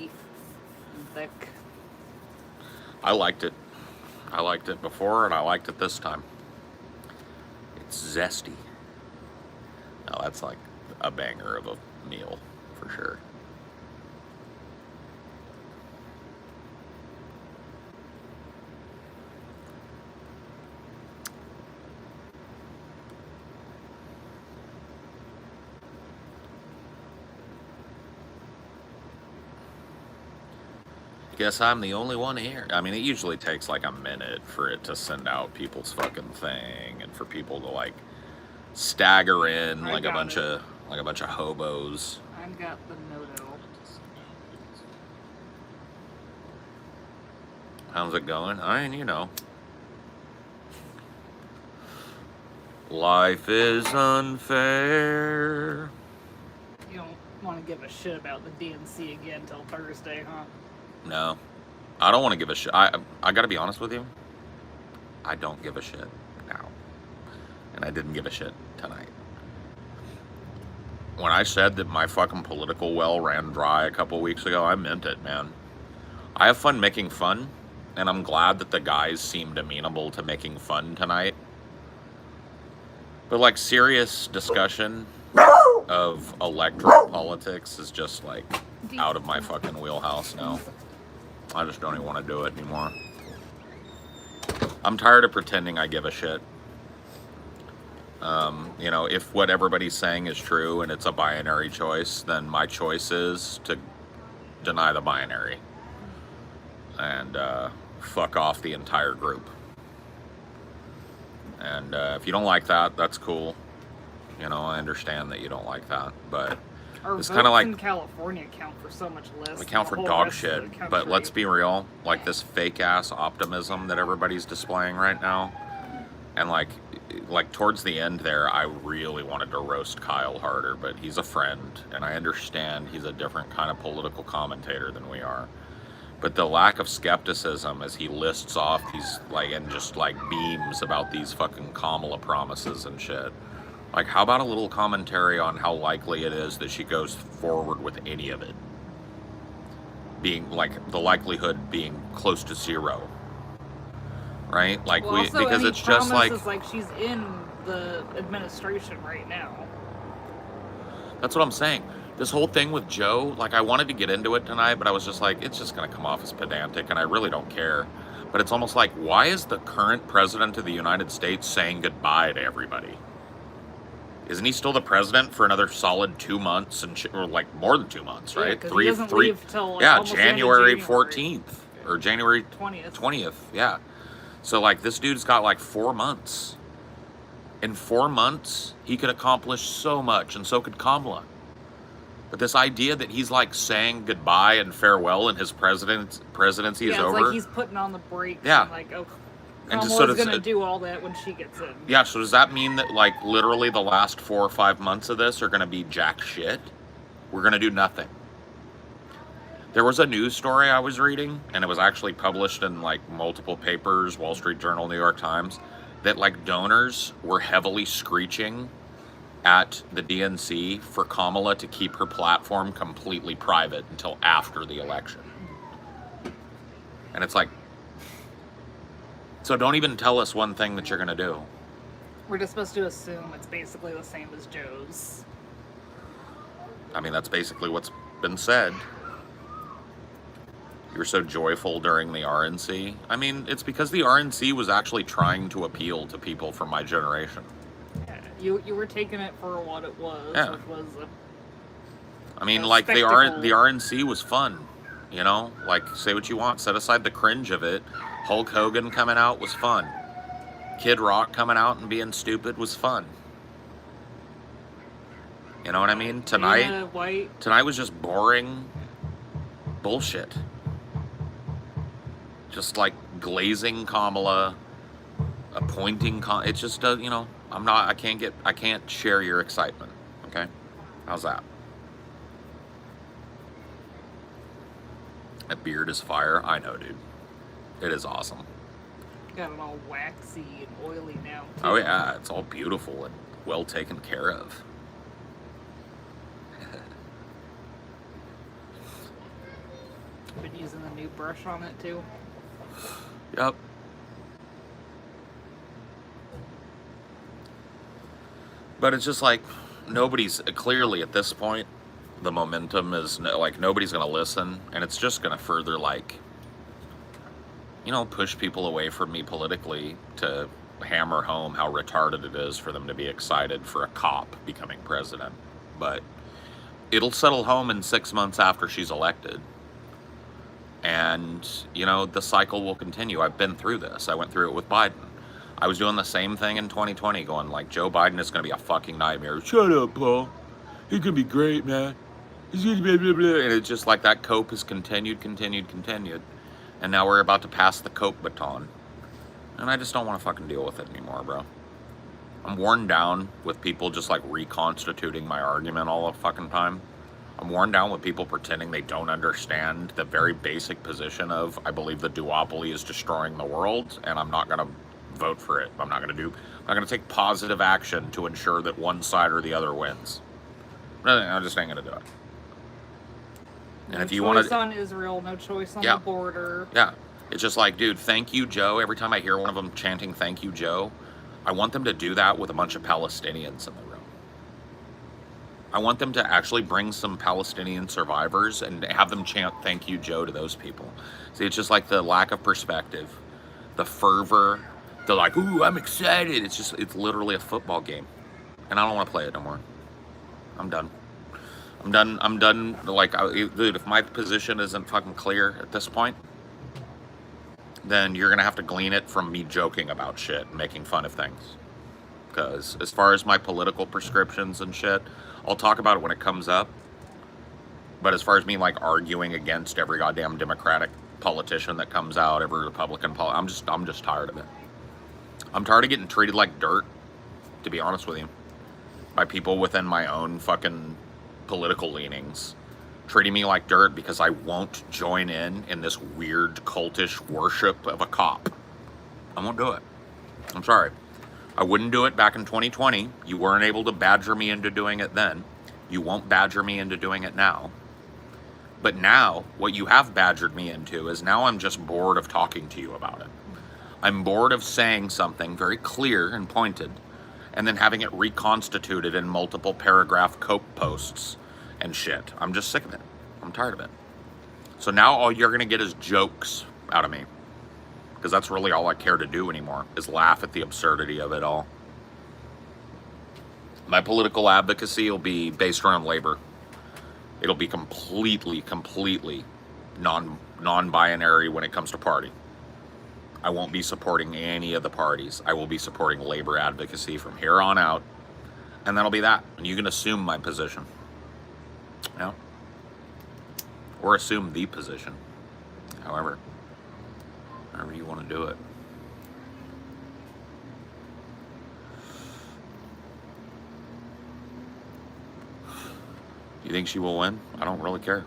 heavy and thick. I liked it. I liked it before, and I liked it this time. It's zesty. No, that's like a banger of a meal, for sure. Guess I'm the only one here. I mean, it usually takes like a minute for it to send out people's fucking thing, and for people to like stagger in like a bunch of hobos. I got the noto. How's it going? I mean, you know, life is unfair. You don't want to give a shit about the DNC again till Thursday, huh? No, I don't want to give a shit. I gotta be honest with you. I don't give a shit now, and I didn't give a shit tonight. When I said that my fucking political well ran dry a couple weeks ago, I meant it, man. I have fun making fun, and I'm glad that the guys seemed amenable to making fun tonight. But like serious discussion of electoral politics is just like out of my fucking wheelhouse now. I just don't even want to do it anymore. I'm tired of pretending I give a shit. You know, if what everybody's saying is true and it's a binary choice, then my choice is to deny the binary and fuck off the entire group. And if you don't like that, that's cool. You know, I understand that you don't like that, but Our it's kind of like in California count for so much less. we count for dog shit. But let's be real, like this fake ass optimism that everybody's displaying right now, and like towards the end there, I really wanted to roast Kyle harder, but he's a friend, and I understand he's a different kind of political commentator than we are. But the lack of skepticism as he lists off these like and just like beams about these fucking Kamala promises and shit. Like, how about a little commentary on how likely it is that she goes forward with any of it? Being, like, the likelihood being close to zero. Right? Like, well, because it's just like she's in the administration right now. That's what I'm saying. This whole thing with Joe, like, I wanted to get into it tonight, but I was just like, it's just going to come off as pedantic, and I really don't care. But it's almost like, why is the current president of the United States saying goodbye to everybody? Isn't he still the president for another solid 2 months or like more than 2 months, right? Yeah, he doesn't leave till like yeah, January 14th or January 20th. Yeah. So like this dude's got like 4 months. In 4 months, he could accomplish so much, and so could Kamala. But this idea that he's like saying goodbye and farewell and his presidency is over. Yeah, it's like he's putting on the brakes. Yeah. And like, oh, and just Kamala's going to do all that when she gets in. Yeah, so does that mean that, like, literally the last 4 or 5 months of this are going to be jack shit? We're going to do nothing. There was a news story I was reading, and it was actually published in, like, multiple papers, Wall Street Journal, New York Times, that, like, donors were heavily screeching at the DNC for Kamala to keep her platform completely private until after the election. And it's like, so don't even tell us one thing that you're going to do. We're just supposed to assume it's basically the same as Joe's. I mean, that's basically what's been said. You were so joyful during the RNC. I mean, it's because the RNC was actually trying to appeal to people from my generation. Yeah, you were taking it for what it was, yeah. Which was I mean, like, the RNC was fun, you know? Like, say what you want, set aside the cringe of it. Hulk Hogan coming out was fun. Kid Rock coming out and being stupid was fun. You know what I mean? Tonight was just boring bullshit. Just like glazing Kamala, appointing it just does, you know, I can't share your excitement, okay? How's that? That beard is fire. I know, dude. It is awesome. Got it all waxy and oily now, too. Oh, yeah. It's all beautiful and well taken care of. been using the new brush on it too. Yep. But it's just like, nobody's, clearly at this point, the momentum is, like, nobody's going to listen, and it's just going to further, like, you know, push people away from me politically to hammer home how retarded it is for them to be excited for a cop becoming president. But it'll settle home in 6 months after she's elected. And, you know, the cycle will continue. I've been through this. I went through it with Biden. I was doing the same thing in 2020, going like, Joe Biden is going to be a fucking nightmare. Shut up, Paul. He's going to be great, man. He's going to be blah, blah, blah. And it's just like that cope has continued. And now we're about to pass the cope baton. And I just don't want to fucking deal with it anymore, bro. I'm worn down with people just like reconstituting my argument all the fucking time. I'm worn down with people pretending they don't understand the very basic position of, I believe the duopoly is destroying the world, and I'm not going to vote for it. I'm not going to take positive action to ensure that one side or the other wins. I just ain't going to do it. And No if you want choice on Israel, no choice on the border. Yeah. It's just like, dude, thank you, Joe. Every time I hear one of them chanting, thank you, Joe, I want them to do that with a bunch of Palestinians in the room. I want them to actually bring some Palestinian survivors and have them chant, thank you, Joe, to those people. See, it's just like the lack of perspective, the fervor, the like, ooh, I'm excited. It's literally a football game. And I don't want to play it no more. I'm done. Like, dude, if my position isn't fucking clear at this point, then you're going to have to glean it from me joking about shit and making fun of things. Because as far as my political prescriptions and shit, I'll talk about it when it comes up. But as far as me, like, arguing against every goddamn Democratic politician that comes out, every Republican, I'm just tired of it. I'm tired of getting treated like dirt, to be honest with you, by people within my own fucking political leanings, treating me like dirt because I won't join in this weird cultish worship of a cop. I won't do it. I'm sorry. I wouldn't do it back in 2020. You weren't able to badger me into doing it then. You won't badger me into doing it now. But now, what you have badgered me into is now I'm just bored of talking to you about it. I'm bored of saying something very clear and pointed, and then having it reconstituted in multiple paragraph cope posts and shit. I'm just sick of it. I'm tired of it. So now all you're going to get is jokes out of me. Because that's really all I care to do anymore, is laugh at the absurdity of it all. My political advocacy will be based around labor. It'll be completely non-binary when it comes to party. I won't be supporting any of the parties. I will be supporting labor advocacy from here on out. And that'll be that. And you can assume my position. Yeah. Or assume the position. However you want to do it. You think she will win? I don't really care.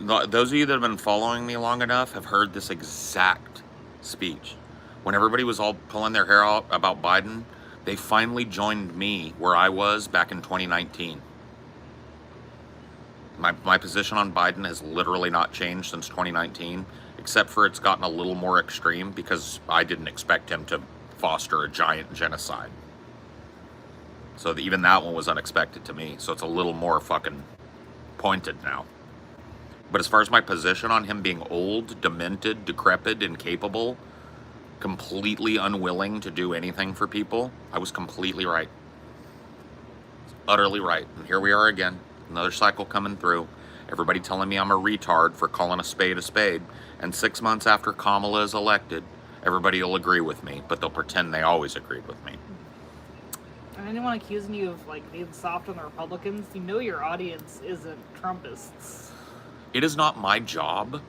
Those of you that have been following me long enough have heard this exact speech. When everybody was all pulling their hair out about Biden, they finally joined me where I was back in 2019. My position on Biden has literally not changed since 2019, except for it's gotten a little more extreme because I didn't expect him to foster a giant genocide. So even that one was unexpected to me. So it's a little more fucking pointed now. But as far as my position on him being old, demented, decrepit, incapable, completely unwilling to do anything for people, I was completely right. Utterly right. And here we are again. Another cycle coming through. Everybody telling me I'm a retard for calling a spade. And 6 months after Kamala is elected, everybody will agree with me, but they'll pretend they always agreed with me. And anyone accusing you of like being soft on the Republicans, you know your audience isn't Trumpists. It is not my job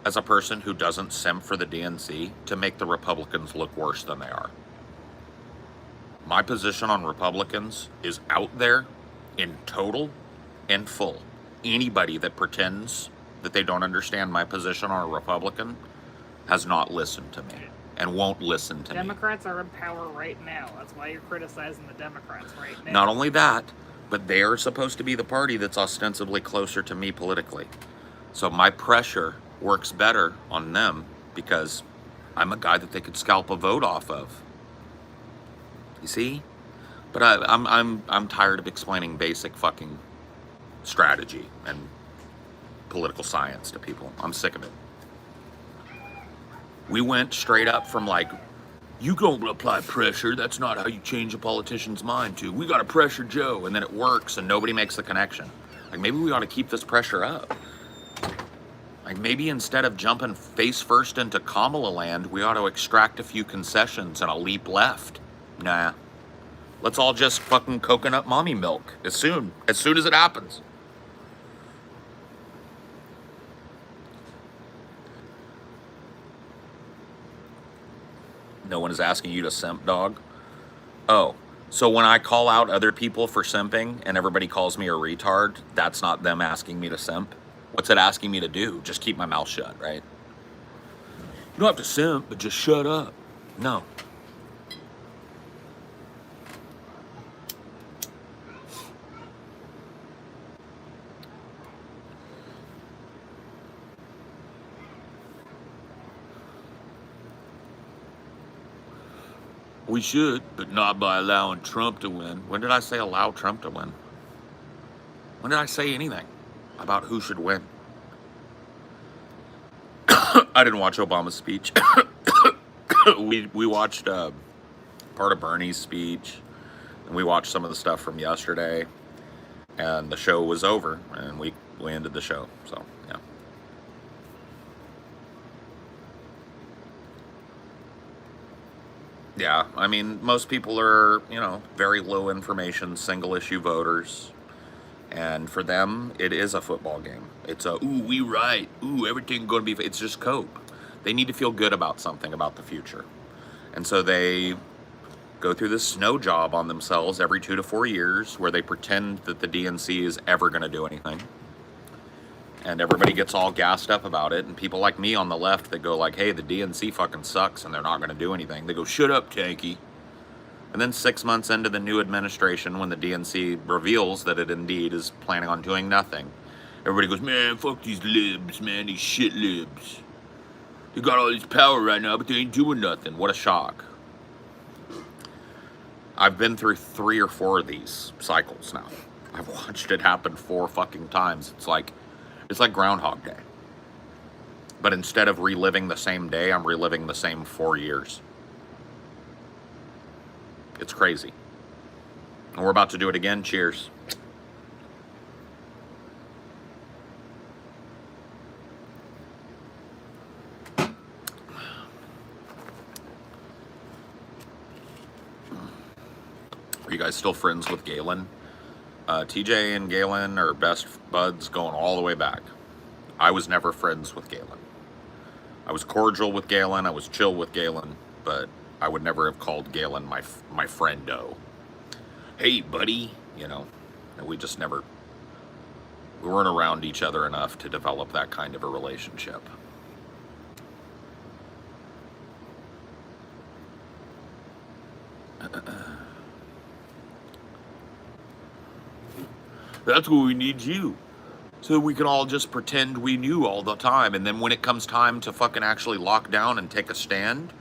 as a person who doesn't simp for the DNC to make the Republicans look worse than they are. My position on Republicans is out there in total and full. Anybody that pretends that they don't understand my position on a Republican has not listened to me and won't listen to me. Democrats are in power right now. That's why you're criticizing the Democrats right now. Not only that, But they're supposed to be the party that's ostensibly closer to me politically. So my pressure works better on them because I'm a guy that they could scalp a vote off of. You see? But I'm tired of explaining basic fucking strategy and political science to people. I'm sick of it. We went straight up from like, you don't apply pressure. That's not how you change a politician's mind to. We got to pressure Joe, and then it works, and nobody makes the connection. Like, maybe we ought to keep this pressure up. Like, maybe instead of jumping face first into Kamala land, we ought to extract a few concessions and a leap left. Nah. Let's all just fucking coconut mommy milk as soon as it happens. No one is asking you to simp, dog. Oh, so when I call out other people for simping and everybody calls me a retard, that's not them asking me to simp. What's it asking me to do? Just keep my mouth shut, right? You don't have to simp, but just shut up. No. We should, but not by allowing Trump to win. When did I say allow Trump to win? When did I say anything about who should win? I didn't watch Obama's speech. we watched part of Bernie's speech, and we watched some of the stuff from yesterday, and the show was over, and we ended the show, so, yeah. Yeah, I mean, most people are, very low information, single issue voters. And for them, it is a football game. It's a, ooh, we right. Ooh, everything going to be, it's just cope. They need to feel good about something, about the future. And so they go through this snow job on themselves every 2 to 4 years where they pretend that the DNC is ever going to do anything. And everybody gets all gassed up about it. And people like me on the left that go like, hey, the DNC fucking sucks and they're not going to do anything. They go, shut up, Tanky. And then 6 months into the new administration, when the DNC reveals that it indeed is planning on doing nothing, everybody goes, man, fuck these libs, man, these shit libs. They got all this power right now, but they ain't doing nothing. What a shock. I've been through 3 or 4 of these cycles now. I've watched it happen 4 fucking times. It's like Groundhog Day. But instead of reliving the same day, I'm reliving the same 4 years. It's crazy. And we're about to do it again. Cheers. Are you guys still friends with Galen? TJ and Galen are best buds going all the way back. I was never friends with Galen. I was cordial with Galen. I was chill with Galen, but I would never have called Galen my friendo. Hey, buddy, we just never, we weren't around each other enough to develop that kind of a relationship. That's why we need you. So we can all just pretend we knew all the time. And then when it comes time to fucking actually lock down and take a stand,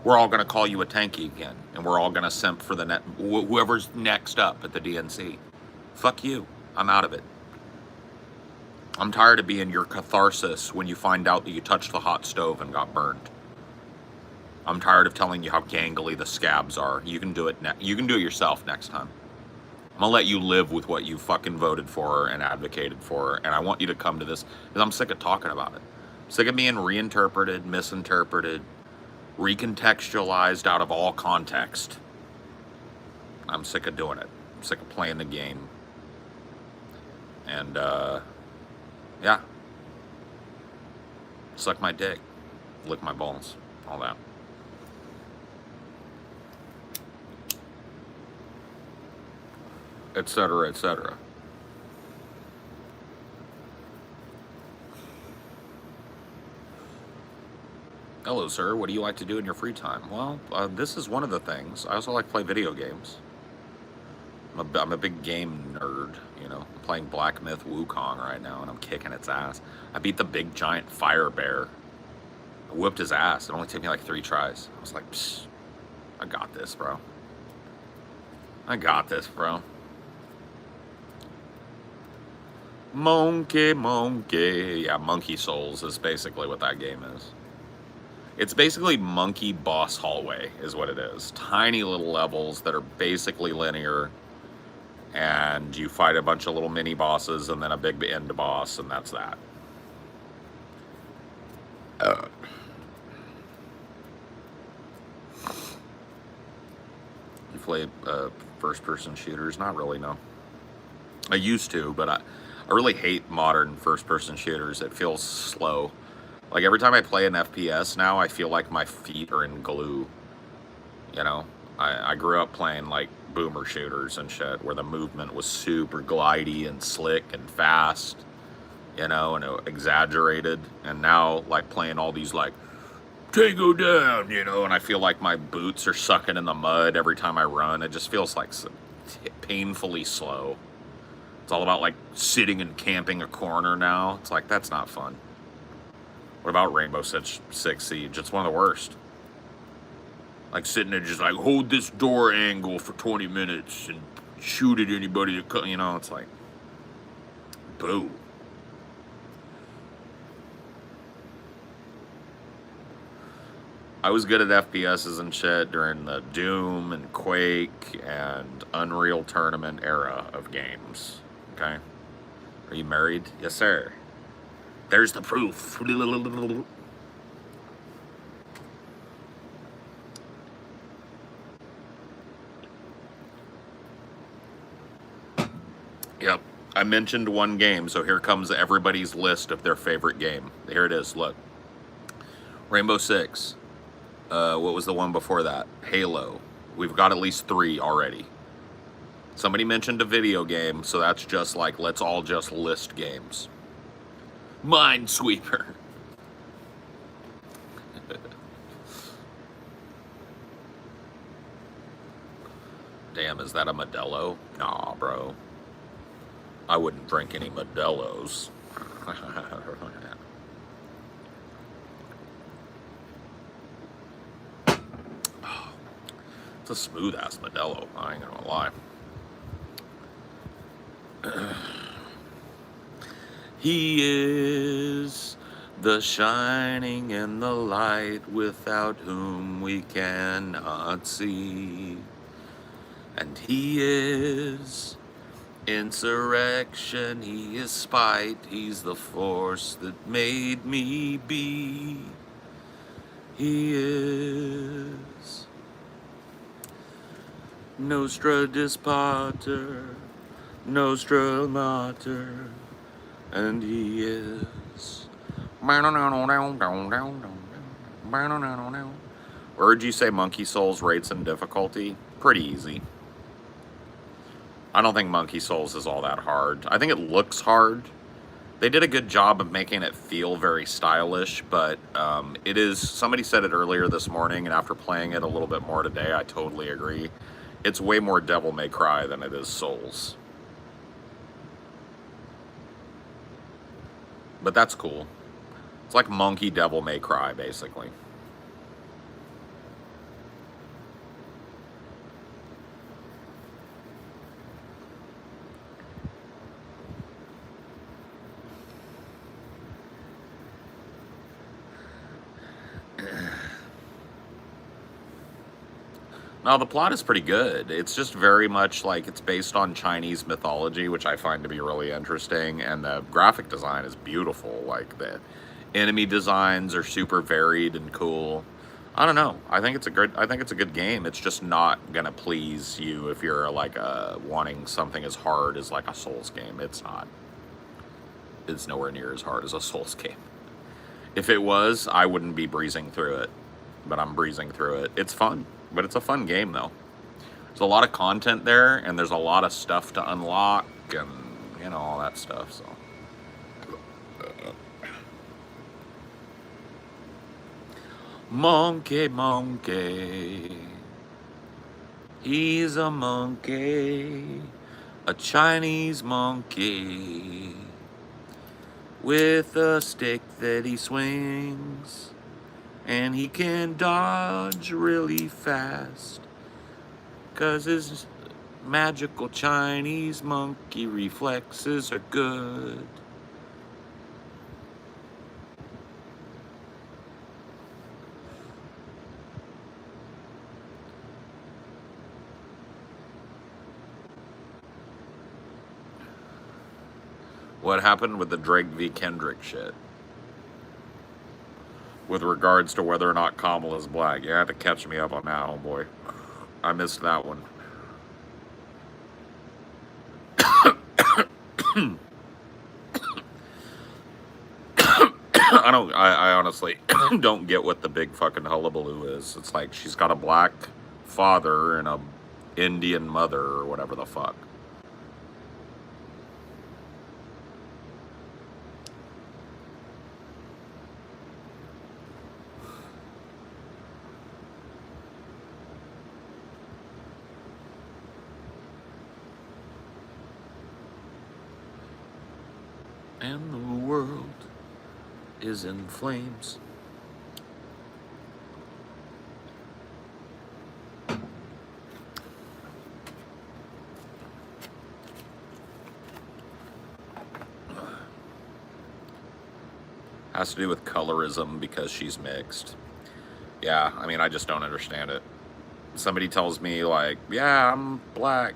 we're all going to call you a tanky again. And we're all going to simp for the whoever's next up at the DNC. Fuck you. I'm out of it. I'm tired of being your catharsis when you find out that you touched the hot stove and got burned. I'm tired of telling you how gangly the scabs are. You can do it. You can do it yourself next time. I'm gonna let you live with what you fucking voted for and advocated for, and I want you to come to this because I'm sick of talking about it. I'm sick of being reinterpreted, misinterpreted, recontextualized out of all context. I'm sick of doing it. I'm sick of playing the game. And yeah, suck my dick, lick my balls, all that. Etc., etc. Hello, sir. What do you like to do in your free time? Well, this is one of the things. I also like to play video games. I'm a big game nerd. nerd, you know. I'm playing Black Myth Wukong right now, and I'm kicking its ass. I beat the big giant fire bear. I whooped his ass. It only took me like 3 tries. I was like, psst, I got this, bro. I got this, bro. Monkey, monkey. Yeah, Monkey Souls is basically what that game is. It's basically Monkey Boss Hallway is what it is. Tiny little levels that are basically linear, and you fight a bunch of little mini bosses and then a big end boss, and that's that. You play first-person shooters? Not really, no. I used to, but I really hate modern first-person shooters. It feels slow. Like, every time I play an FPS now, I feel like my feet are in glue. You know? I grew up playing, like, boomer shooters and shit, where the movement was super glidey and slick and fast, you know, and exaggerated. And now, like, playing all these, like, Tango down, you know, and I feel like my boots are sucking in the mud every time I run. It just feels like painfully slow. It's all about, like, sitting and camping a corner now. It's like, that's not fun. What about Rainbow Six Siege? It's one of the worst. Like, sitting there just like, hold this door angle for 20 minutes and shoot at anybody that comes, you know, it's like, boo. I was good at FPSs and shit during the Doom and Quake and Unreal Tournament era of games. Okay? Are you married? Yes, sir. There's the proof. Yep. I mentioned one game, so here comes everybody's list of their favorite game. Here it is, look. Rainbow Six. What was the one before that? Halo. We've got at least 3 already. Somebody mentioned a video game, so that's just like, let's all just list games. Minesweeper. Damn, is that a Modelo? Nah, bro. I wouldn't drink any Modelos. It's a smooth-ass Modelo, I ain't gonna lie. He is the shining and the light without whom we cannot see. And he is insurrection, he is spite, he's the force that made me be. He is Nostra Dispater, Nostra Mater, and he is. Where'd you say Monkey Souls rates in difficulty? Pretty easy. I don't think Monkey Souls is all that hard. I think it looks hard. They did a good job of making it feel very stylish, but it is, somebody said it earlier this morning, and after playing it a little bit more today, I totally agree. It's way more Devil May Cry than it is Souls. But that's cool. It's like Monkey Devil May Cry, basically. No, the plot is pretty good. It's just very much like it's based on Chinese mythology, which I find to be really interesting, and the graphic design is beautiful. Like, the enemy designs are super varied and cool. I don't know. I think it's a good game. It's just not gonna please you if you're like wanting something as hard as like a Souls game. It's not. It's nowhere near as hard as a Souls game. If it was, I wouldn't be breezing through it, but I'm breezing through it. It's fun. But it's a fun game, though. There's a lot of content there, and there's a lot of stuff to unlock, and, you know, all that stuff, so. Monkey, monkey. He's a monkey. A Chinese monkey with a stick that he swings, and he can dodge really fast, 'cause his magical Chinese monkey reflexes are good. What happened with the Drake v. Kendrick shit? With regards to whether or not Kamala's black. You had to catch me up on that, homeboy. I missed that one. I honestly don't get what the big fucking hullabaloo is. It's like she's got a black father and a Indian mother or whatever the fuck. And the world is in flames. Has to do with colorism because she's mixed. Yeah, I mean, I just don't understand it. Somebody tells me, like, yeah, I'm black,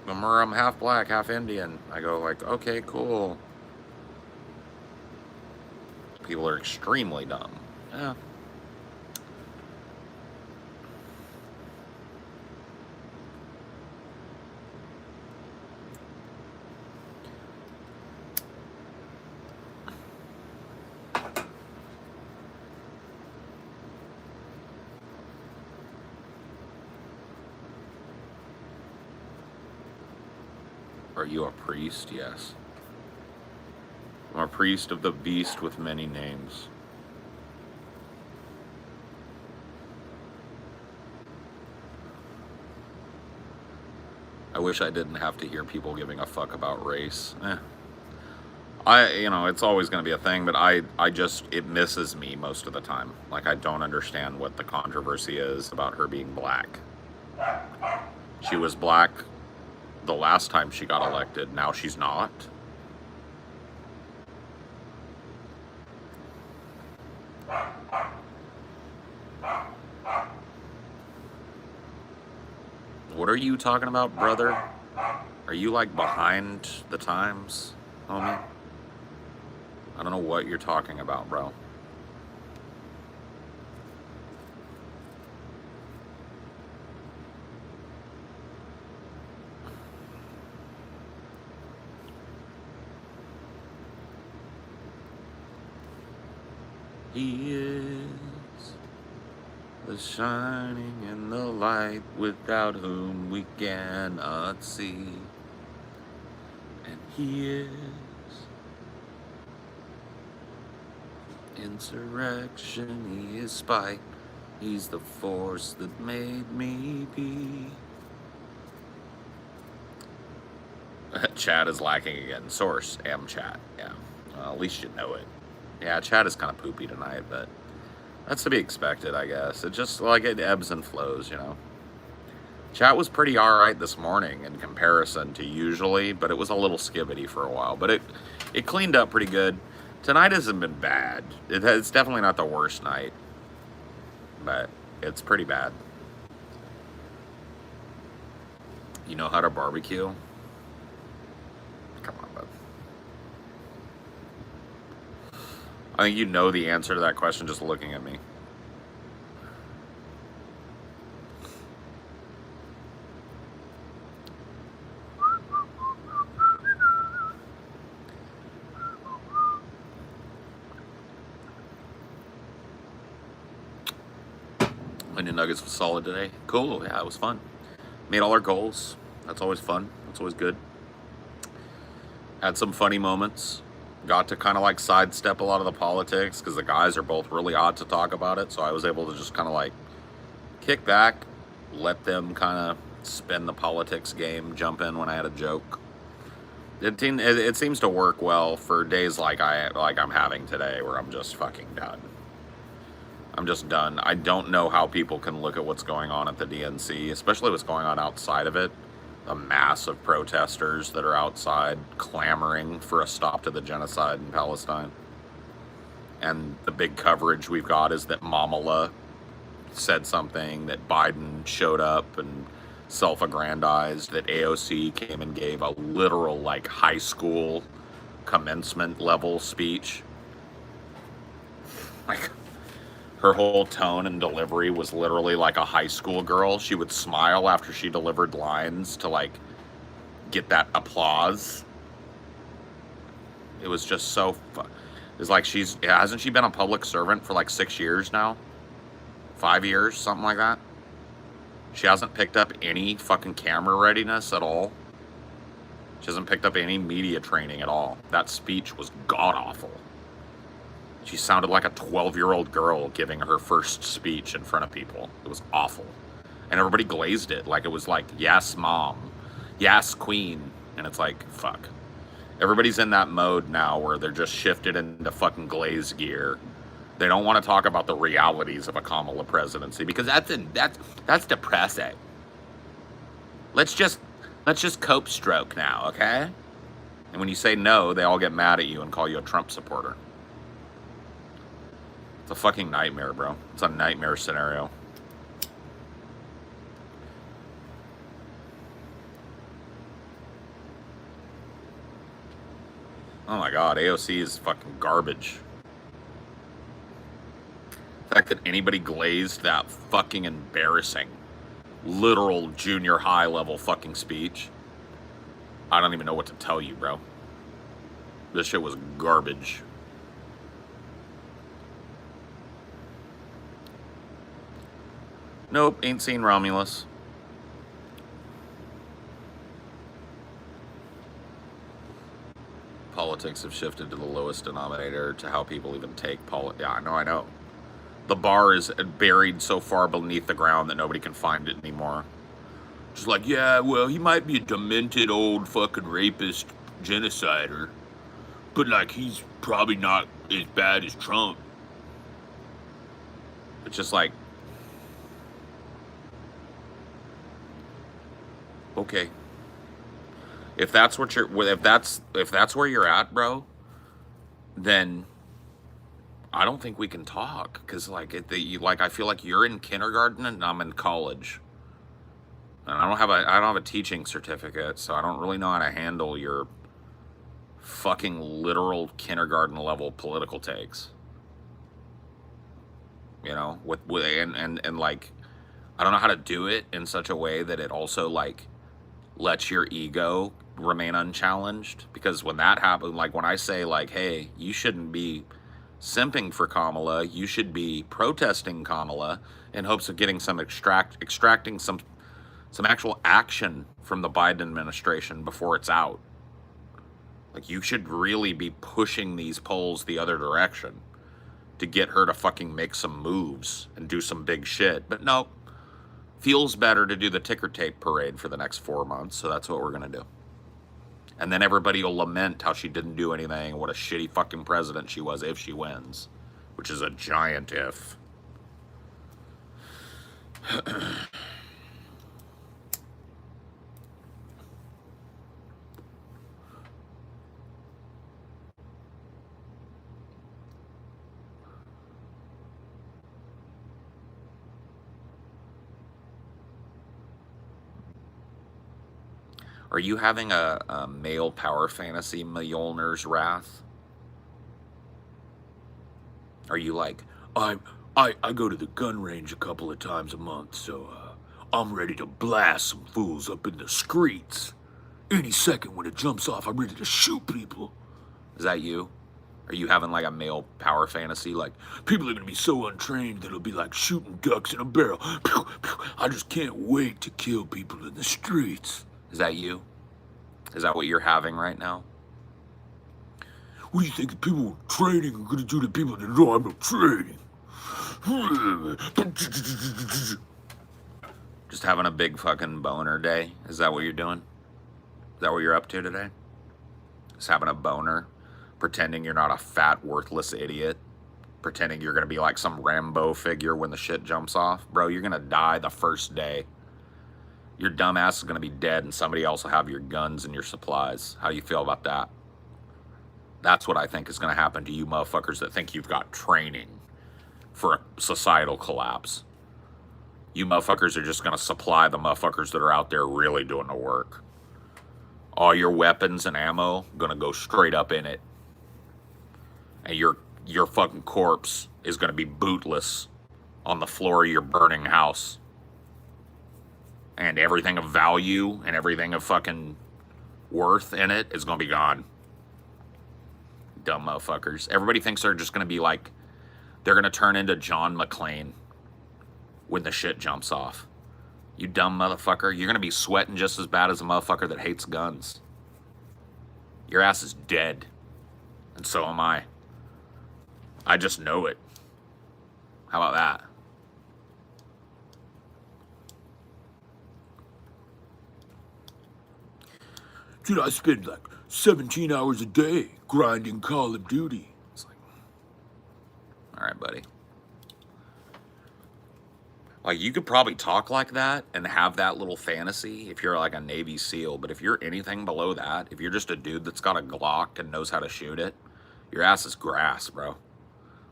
or I'm half black, half Indian. I go, like, okay, cool. People are extremely dumb. Yeah. Are you a priest? Yes. I'm a priest of the beast with many names. I wish I didn't have to hear people giving a fuck about race. It's always going to be a thing, but it misses me most of the time. Like, I don't understand what the controversy is about her being black. She was black the last time she got elected. Now she's not. What are you talking about, brother? Are you, like, behind the times, homie? I don't know what you're talking about, bro. He is the shining in the light without whom we cannot see. And he is insurrection, he is spite. He's the force that made me be. Chat is lacking again. Source, chat. Yeah, well, at least you know it. Yeah, chat is kind of poopy tonight, but that's to be expected, I guess. It just, like, it ebbs and flows, you know. Chat was pretty alright this morning in comparison to usually, but it was a little skibbity for a while. But it cleaned up pretty good. Tonight hasn't been bad. It's definitely not the worst night, but it's pretty bad. You know how to barbecue? Come on, bud. I think you know the answer to that question just looking at me. Onion nuggets was solid today. Cool, yeah, it was fun. Made all our goals. That's always fun. That's always good. Had some funny moments. Got to kind of like sidestep a lot of the politics because the guys are both really odd to talk about it. So I was able to just kind of like kick back, let them kind of spin the politics game, jump in when I had a joke. It seems to work well for days like I'm having today, where I'm just fucking done. I'm just done. I don't know how people can look at what's going on at the DNC, especially what's going on outside of it. The mass of protesters that are outside clamoring for a stop to the genocide in Palestine. And the big coverage we've got is that Mamala said something, that Biden showed up and self-aggrandized, that AOC came and gave a literal, like, high school commencement level speech. Like, her whole tone and delivery was literally like a high school girl. She would smile after she delivered lines to, like, get that applause. It was just so it's like hasn't she been a public servant for like 6 years now? 5 years, something like that. She hasn't picked up any fucking camera readiness at all. She hasn't picked up any media training at all. That speech was god-awful. She sounded like a 12-year-old girl giving her first speech in front of people. It was awful. And everybody glazed it like it was like, yes, mom. Yes, queen. And it's like, fuck. Everybody's in that mode now where they're just shifted into fucking glaze gear. They don't want to talk about the realities of a Kamala presidency because that's depressing. Let's just cope stroke now, okay? And when you say no, they all get mad at you and call you a Trump supporter. It's a fucking nightmare, bro. It's a nightmare scenario. Oh my god, AOC is fucking garbage. The fact that anybody glazed that fucking embarrassing, literal junior high level fucking speech, I don't even know what to tell you, bro. This shit was garbage. Nope, ain't seen Romulus. Politics have shifted to the lowest denominator to how people even take Yeah, I know. The bar is buried so far beneath the ground that nobody can find it anymore. Just like, yeah, well, he might be a demented old fucking rapist genocider, but like he's probably not as bad as Trump. It's just like, okay. If that's what if that's where you're at, bro, then I don't think we can talk, because like I feel like you're in kindergarten and I'm in college, and I don't have a teaching certificate, so I don't really know how to handle your fucking literal kindergarten level political takes. You know, and like, I don't know how to do it in such a way that it also like lets your ego remain unchallenged, because when that happens, like when I say like, hey, you shouldn't be simping for Kamala, you should be protesting Kamala in hopes of getting some extracting some actual action from the Biden administration before it's out. Like, you should really be pushing these polls the other direction to get her to fucking make some moves and do some big shit. But no, feels better to do the ticker tape parade for the next 4 months, so that's what we're gonna do. And then everybody will lament how she didn't do anything, what a shitty fucking president she was if she wins, which is a giant if. Are you having a male power fantasy, Mjolnir's Wrath? Are you like, I go to the gun range a couple of times a month, so I'm ready to blast some fools up in the streets. Any second when it jumps off, I'm ready to shoot people. Is that you? Are you having like a male power fantasy? Like, people are gonna be so untrained that it'll be like shooting ducks in a barrel. Pew, pew. I just can't wait to kill people in the streets. Is that you? Is that what you're having right now? What do you think the people with training are gonna do to people that don't have no training? Just having a big fucking boner day? Is that what you're doing? Is that what you're up to today? is having a boner, pretending you're not a fat, worthless idiot, pretending you're going to be like some Rambo figure when the shit jumps off. Bro, you're going to die the first day. Your dumb ass is going to be dead and somebody else will have your guns and your supplies. How do you feel about that? That's what I think is going to happen to you motherfuckers that think you've got training for a societal collapse. You motherfuckers are just going to supply the motherfuckers that are out there really doing the work. All your weapons and ammo going to go straight up in it. And your fucking corpse is going to be bootless on the floor of your burning house. And everything of value and everything of fucking worth in it is going to be gone. Dumb motherfuckers. Everybody thinks they're just going to be like, they're going to turn into John McClane when the shit jumps off. You dumb motherfucker. You're going to be sweating just as bad as a motherfucker that hates guns. Your ass is dead. And so am I. I just know it. How about that? Dude, I spend like 17 hours a day grinding Call of Duty. It's like, all right, buddy. Like, you could probably talk like that and have that little fantasy if you're like a Navy SEAL, but if you're anything below that, if you're just a dude that's got a Glock and knows how to shoot it, your ass is grass, bro.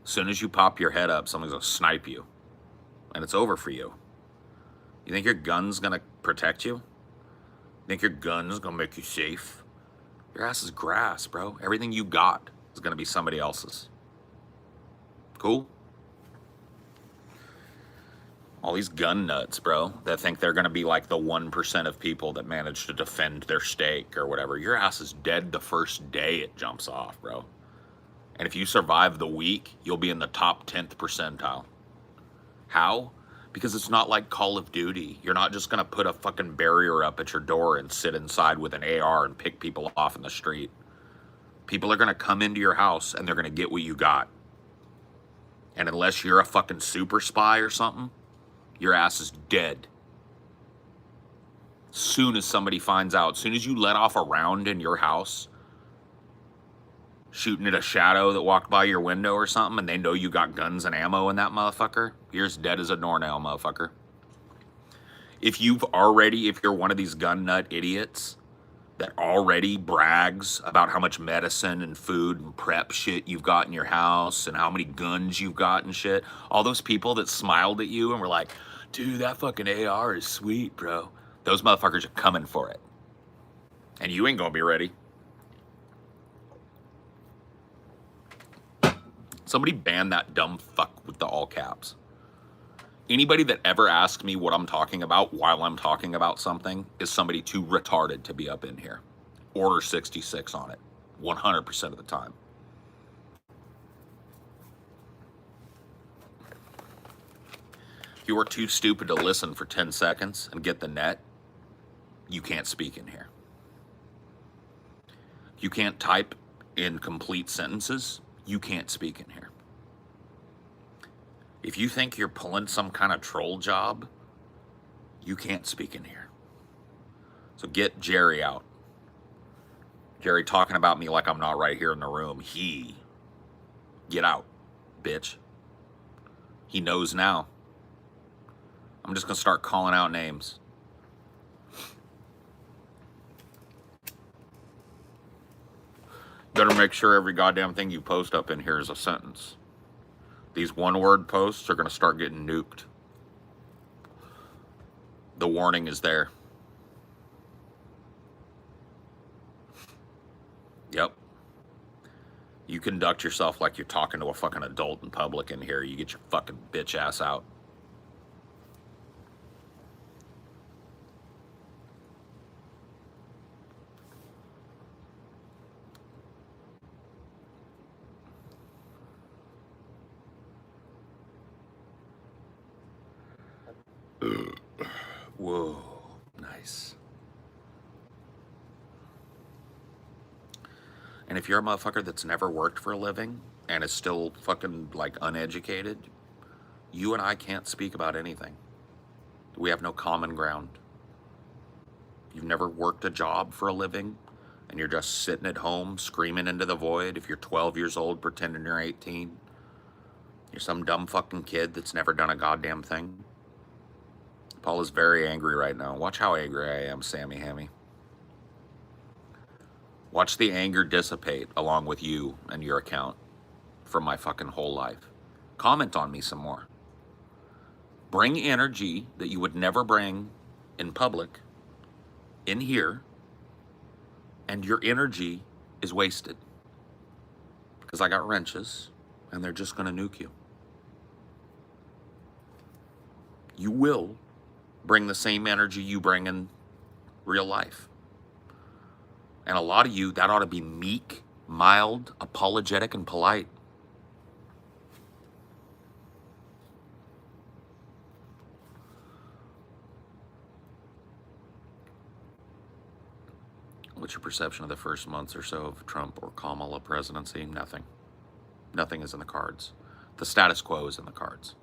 As soon as you pop your head up, someone's gonna snipe you. And it's over for you. You think your gun's gonna protect you? You think your gun's gonna make you safe? Your ass is grass, bro. Everything you got is gonna be somebody else's. Cool? All these gun nuts, bro, that think they're gonna be like the 1% of people that manage to defend their stake or whatever. Your ass is dead the first day it jumps off, bro. And if you survive the week, you'll be in the top 10th percentile. How? Because it's not like Call of Duty. You're not just gonna put a fucking barrier up at your door and sit inside with an AR and pick people off in the street. People are gonna come into your house and they're gonna get what you got. And unless you're a fucking super spy or something, your ass is dead. Soon as somebody finds out, soon as you let off a round in your house, shooting at a shadow that walked by your window or something, and they know you got guns and ammo in that motherfucker, you're as dead as a doornail, motherfucker. If you're one of these gun nut idiots that already brags about how much medicine and food and prep shit you've got in your house and how many guns you've got and shit, all those people that smiled at you and were like, dude, that fucking AR is sweet, bro. Those motherfuckers are coming for it. And you ain't gonna be ready. Somebody ban that dumb fuck with the all caps. Anybody that ever asks me what I'm talking about while I'm talking about something is somebody too retarded to be up in here. Order 66 on it, 100% of the time. If you are too stupid to listen for 10 seconds and get the net, you can't speak in here. You can't type in complete sentences, you can't speak in here. If you think you're pulling some kind of troll job, you can't speak in here. So get Jerry out. Jerry talking about me like I'm not right here in the room. Get out, bitch. He knows now. I'm just gonna start calling out names. Better make sure every goddamn thing you post up in here is a sentence. These one-word posts are gonna start getting nuked. The warning is there. Yep. You conduct yourself like you're talking to a fucking adult in public in here. You get your fucking bitch ass out. Whoa, nice. And if you're a motherfucker that's never worked for a living and is still fucking like uneducated, you and I can't speak about anything. We have no common ground. You've never worked a job for a living. and you're just sitting at home screaming into the void, if you're 12 years old pretending you're 18, you're some dumb fucking kid that's never done a goddamn thing. Paul is very angry right now. Watch how angry I am, Sammy Hammy. Watch the anger dissipate along with you and your account from my fucking whole life. Comment on me some more. Bring energy that you would never bring in public in here, and your energy is wasted because I got wrenches and they're just going to nuke you. You will bring the same energy you bring in real life. And a lot of you, that ought to be meek, mild, apologetic, and polite. What's your perception of the first months or so of Trump or Kamala presidency? Nothing. Nothing is in the cards. The status quo is in the cards.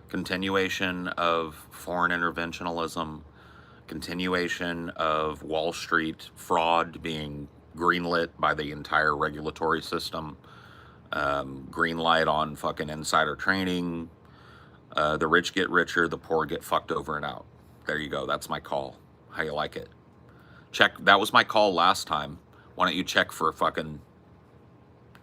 Continuation of foreign interventionism, continuation of Wall Street fraud being greenlit by the entire regulatory system, green light on fucking insider trading, the rich get richer, the poor get fucked over and out. There you go. That's my call. How you like it? Check. That was my call last time. Why don't you check for fucking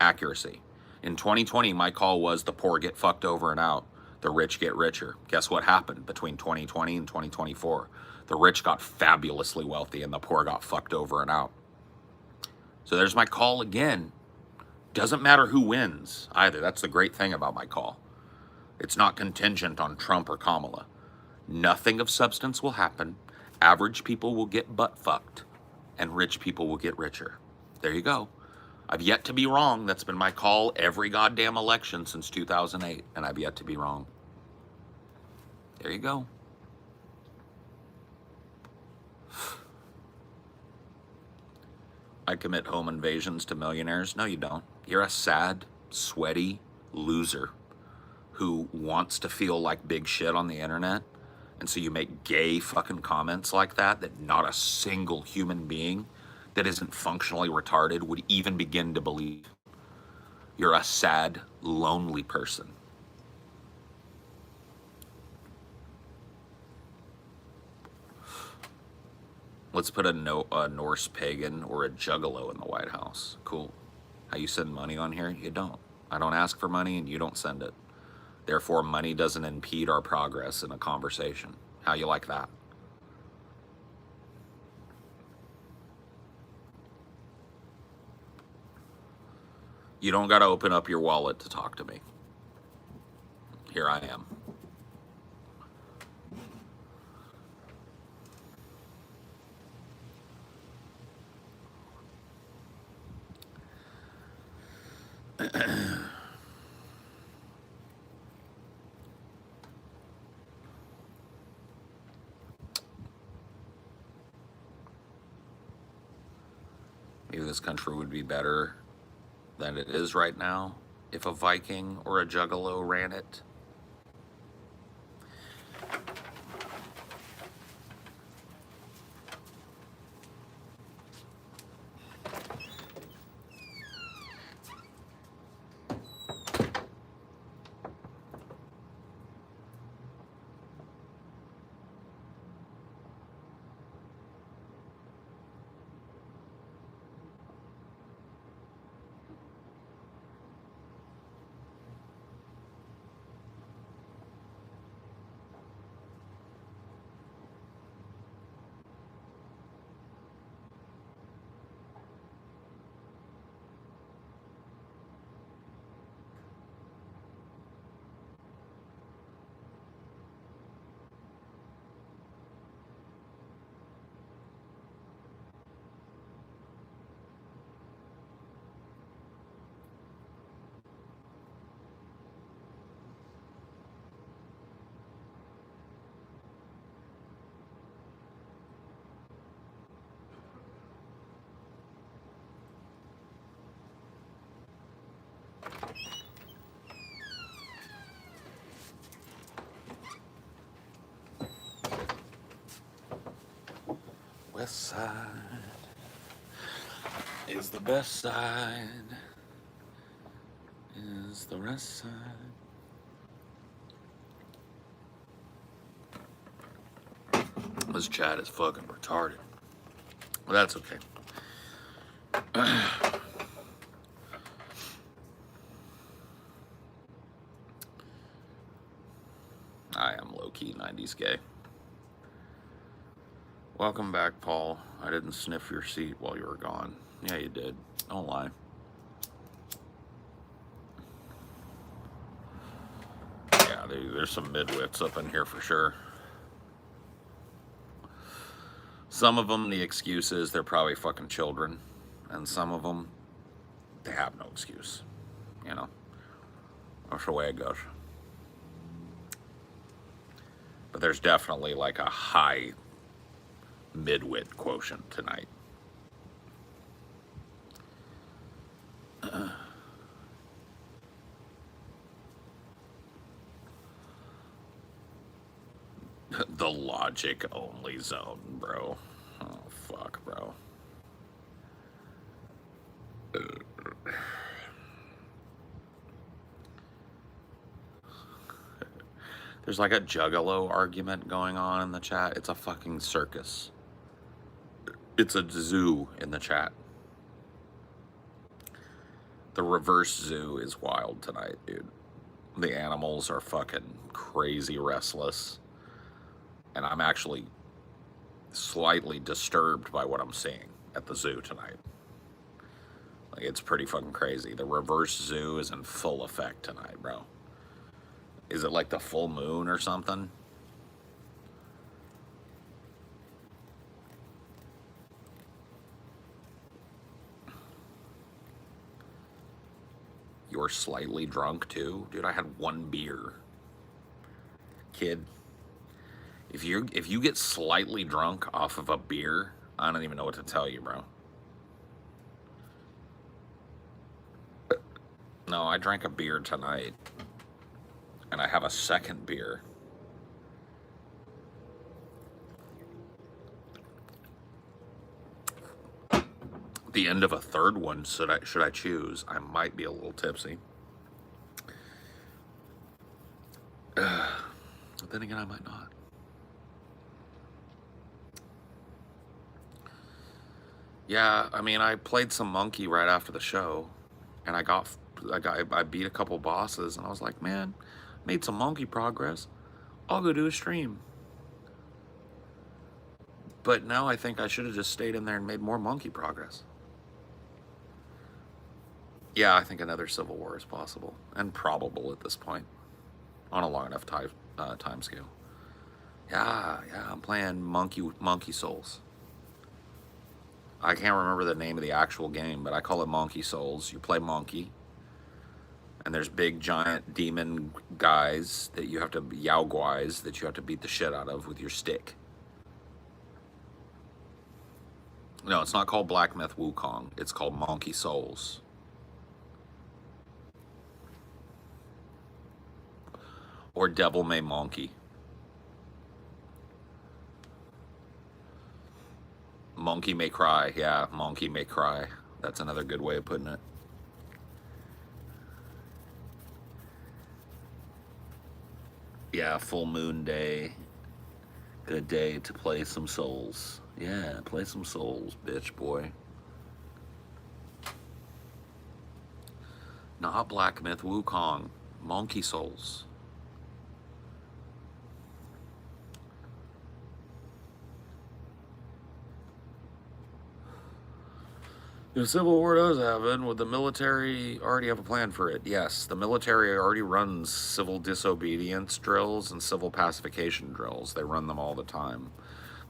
accuracy? In 2020, my call was the poor get fucked over and out, the rich get richer. Guess what happened between 2020 and 2024? The rich got fabulously wealthy and the poor got fucked over and out. So there's my call again. Doesn't matter who wins either. That's the great thing about my call. It's not contingent on Trump or Kamala. Nothing of substance will happen. Average people will get butt fucked and rich people will get richer. There you go. I've yet to be wrong. That's been my call every goddamn election since 2008, and I've yet to be wrong. There you go. I commit home invasions to millionaires. No, you don't. You're a sad, sweaty loser who wants to feel like big shit on the internet. And so you make gay fucking comments like that not a single human being that isn't functionally retarded would even begin to believe. You're a sad, lonely person. Let's put a Norse pagan or a juggalo in the White House. Cool. How you send money on here? You don't. I don't ask for money and you don't send it. Therefore, money doesn't impede our progress in a conversation. How you like that? You don't got to open up your wallet to talk to me. Here I am. Maybe this country would be better than it is right now if a Viking or a juggalo ran it. West Side. is the best side, is the rest side. This chat is fucking retarded. Well, that's okay. I am low-key 90s gay. Welcome back, Paul. I didn't sniff your seat while you were gone. Yeah, you did. Don't lie. Yeah, there's some midwits up in here for sure. Some of them, the excuse is they're probably fucking children. And some of them, they have no excuse. You know? That's the way it goes. But there's definitely like a high midwit quotient tonight. The logic only zone, bro. Oh, fuck, bro. There's like a juggalo argument going on in the chat. It's a fucking circus. It's a zoo in the chat. The reverse zoo is wild tonight, dude. The animals are fucking crazy restless. And I'm actually slightly disturbed by what I'm seeing at the zoo tonight. Like, it's pretty fucking crazy. The reverse zoo is in full effect tonight, bro. Is it like the full moon or something? You're slightly drunk too? Dude, I had one beer. Kid. If you get slightly drunk off of a beer, I don't even know what to tell you, bro. No, I drank a beer tonight. And I have a second beer. The end of a third one, should I choose? I might be a little tipsy. But then again, I might not. Yeah, I mean, I played some Monkey right after the show, and I beat a couple bosses, and I was like, man, made some Monkey progress. I'll go do a stream. But now I think I should have just stayed in there and made more Monkey progress. Yeah, I think another Civil War is possible and probable at this point on a long enough time scale. Yeah, I'm playing Monkey Souls. I can't remember the name of the actual game, but I call it Monkey Souls. You play Monkey, and there's big giant demon guys that you have to, Yao Guais, that you have to beat the shit out of with your stick. No, it's not called Black Myth Wukong. It's called Monkey Souls. Or Devil May Monkey. Monkey May Cry. Yeah, Monkey May Cry. That's another good way of putting it. Yeah, full moon day. Good day to play some Souls. Yeah, play some Souls, bitch boy. Not Black Myth Wukong. Monkey Souls. The Civil War does happen. Would the military already have a plan for it? Yes, the military already runs civil disobedience drills and civil pacification drills. They run them all the time.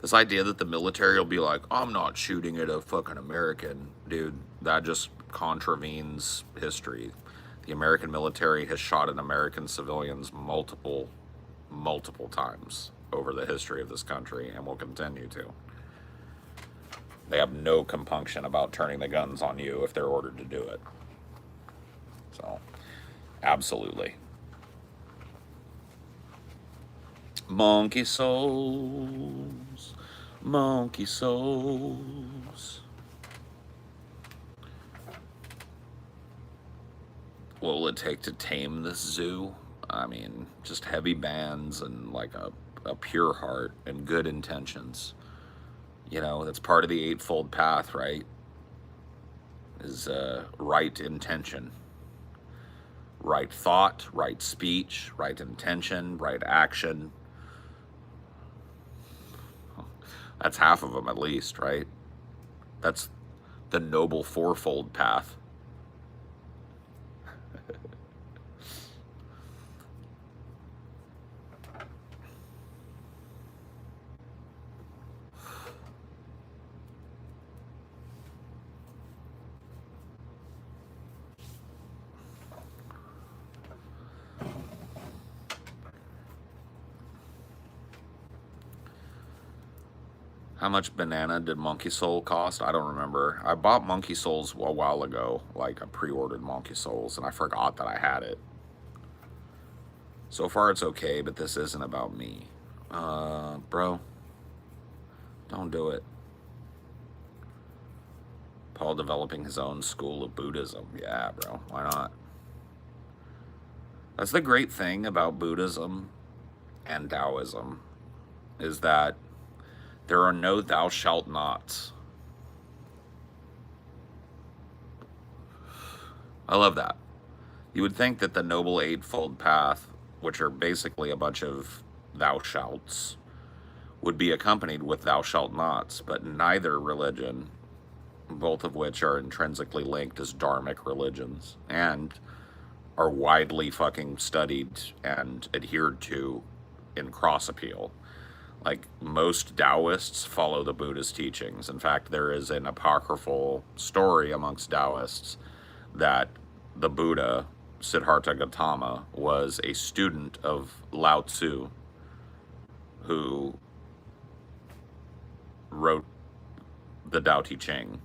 This idea that the military will be like, I'm not shooting at a fucking American, dude, that just contravenes history. The American military has shot at American civilians multiple times over the history of this country and will continue to. They have no compunction about turning the guns on you if they're ordered to do it. So, absolutely. Monkey Souls, Monkey Souls. What will it take to tame this zoo? I mean, just heavy bands and like a pure heart and good intentions. You know, that's part of the Eightfold Path, right? Is right intention. Right thought, right speech, right intention, right action. That's half of them at least, right? That's the Noble Fourfold Path. How much banana did Monkey Soul cost? I don't remember. I bought Monkey Souls a while ago. Like, I pre-ordered Monkey Souls, and I forgot that I had it. So far, it's okay, but this isn't about me. Bro, don't do it. Paul developing his own school of Buddhism. Yeah, bro, why not? That's the great thing about Buddhism and Taoism, is that there are no thou shalt nots. I love that. You would think that the Noble Eightfold Path, which are basically a bunch of thou shalts, would be accompanied with thou shalt nots, but neither religion, both of which are intrinsically linked as dharmic religions and are widely fucking studied and adhered to in cross appeal. Like, most Taoists follow the Buddha's teachings. In fact, there is an apocryphal story amongst Taoists that the Buddha, Siddhartha Gautama, was a student of Lao Tzu, who wrote the Tao Te Ching.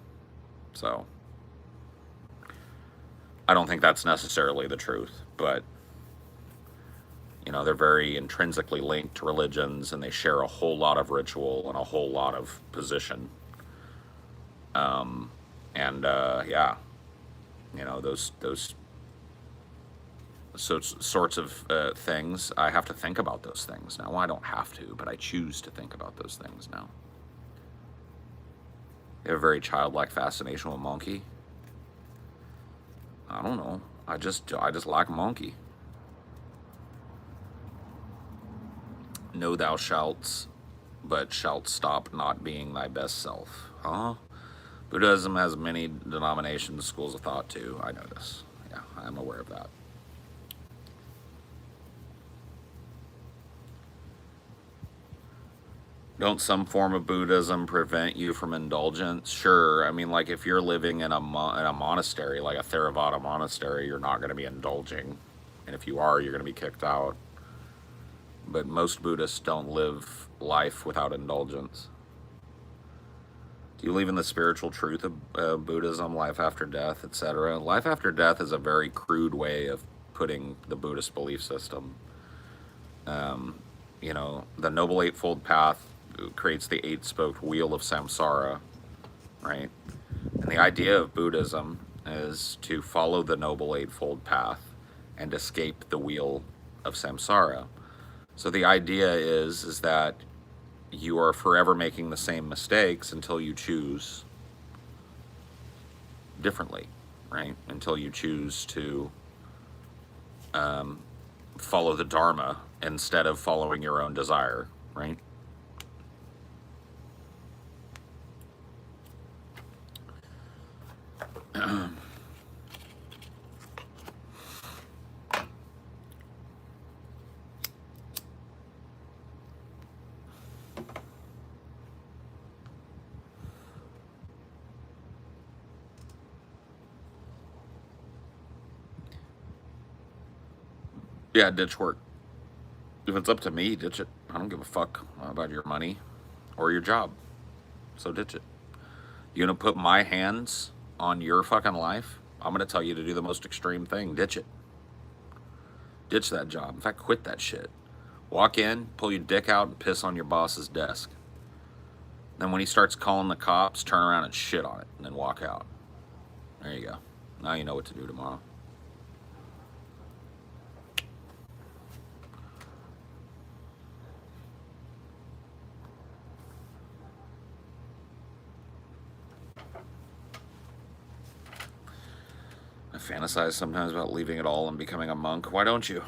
So, I don't think that's necessarily the truth, but you know, they're very intrinsically linked religions, and they share a whole lot of ritual and a whole lot of position. Yeah, you know, those sorts of things. I have to think about those things now. Well, I don't have to, but I choose to think about those things now. You have a very childlike fascination with monkey. I don't know. I just like monkey. No thou shalts, but shalt stop not being thy best self. Huh? Buddhism has many denominations, schools of thought too. I know this. Yeah, I'm aware of that. Don't some form of Buddhism prevent you from indulgence? Sure. I mean, like, if you're living in a monastery, like a Theravada monastery, you're not going to be indulging. And if you are, you're going to be kicked out. But most Buddhists don't live life without indulgence. Do you believe in the spiritual truth of Buddhism, life after death, etc.? Life after death is a very crude way of putting the Buddhist belief system. You know, the Noble Eightfold Path creates the eight-spoked wheel of samsara, right? And the idea of Buddhism is to follow the Noble Eightfold Path and escape the wheel of samsara. So the idea is that you are forever making the same mistakes until you choose differently, right? Until you choose to follow the Dharma instead of following your own desire, right? Yeah, ditch work. If it's up to me, ditch it. I don't give a fuck about your money or your job. So ditch it. You gonna put my hands on your fucking life? I'm gonna tell you to do the most extreme thing. Ditch it. Ditch that job. In fact, quit that shit. Walk in, pull your dick out, and piss on your boss's desk. Then when he starts calling the cops, turn around and shit on it, and then walk out. There you go. Now you know what to do tomorrow. fantasize sometimes about leaving it all and becoming a monk. Why don't you?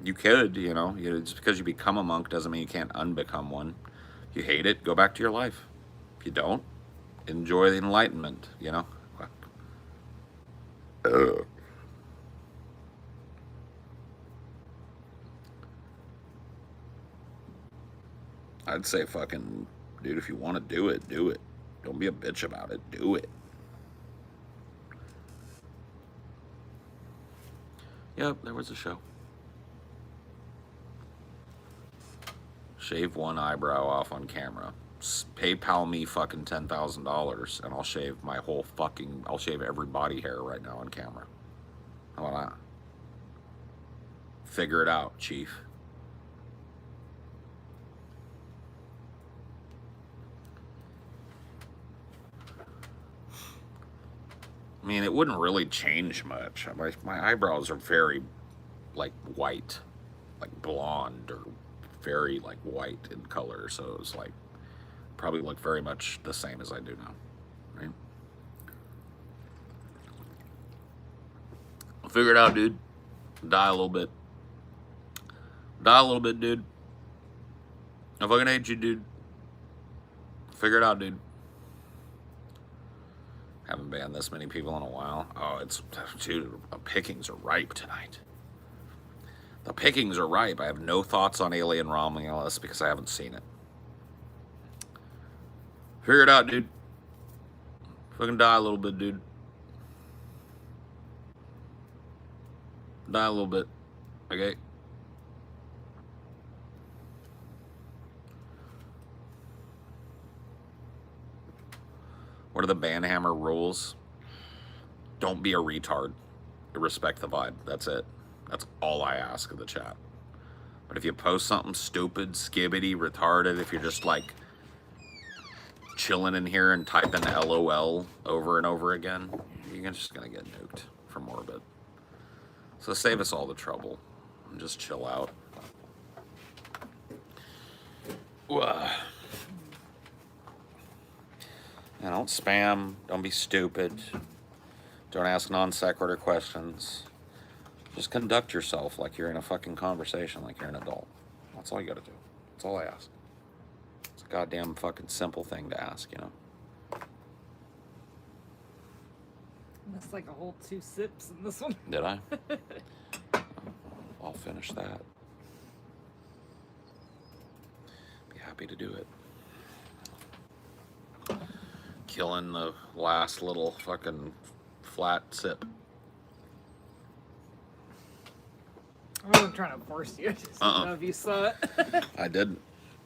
You could, just because you become a monk doesn't mean you can't unbecome one. If you hate it, go back to your life. If you don't, enjoy the enlightenment, I'd say fucking, dude, if you want to do it, do it. Don't be a bitch about it. Do it. Yep, there was a show. Shave one eyebrow off on camera. PayPal me fucking $10,000 and I'll shave I'll shave every body hair right now on camera. How about that? Figure it out, chief. I mean, it wouldn't really change much. My eyebrows are very, like, white, like blonde, or very, like, white in color. So it's like, probably look very much the same as I do now, right? I'll figure it out, dude. Die a little bit. Die a little bit, dude. I fucking hate you, dude. Figure it out, dude. Haven't banned this many people in a while. Oh, dude, the pickings are ripe tonight. The pickings are ripe. I have no thoughts on Alien Romulus because I haven't seen it. Figure it out, dude. Fucking die a little bit, dude. Die a little bit. Okay? What are the Banhammer rules? Don't be a retard. Respect the vibe. That's it. That's all I ask of the chat. But if you post something stupid, skibbity, retarded, if you're just like chilling in here and typing LOL over and over again, you're just gonna get nuked from Morbid. So save us all the trouble and just chill out. And don't spam, don't be stupid, don't ask non sequitur questions. Just conduct yourself like you're in a fucking conversation, like you're an adult. That's all you gotta do. That's all I ask. It's a goddamn fucking simple thing to ask, That's like a whole 2 sips in this one. Did I? I'll finish that. Be happy to do it. Killing the last little fucking flat sip. I wasn't trying to force you. I just don't know if you saw it. I didn't.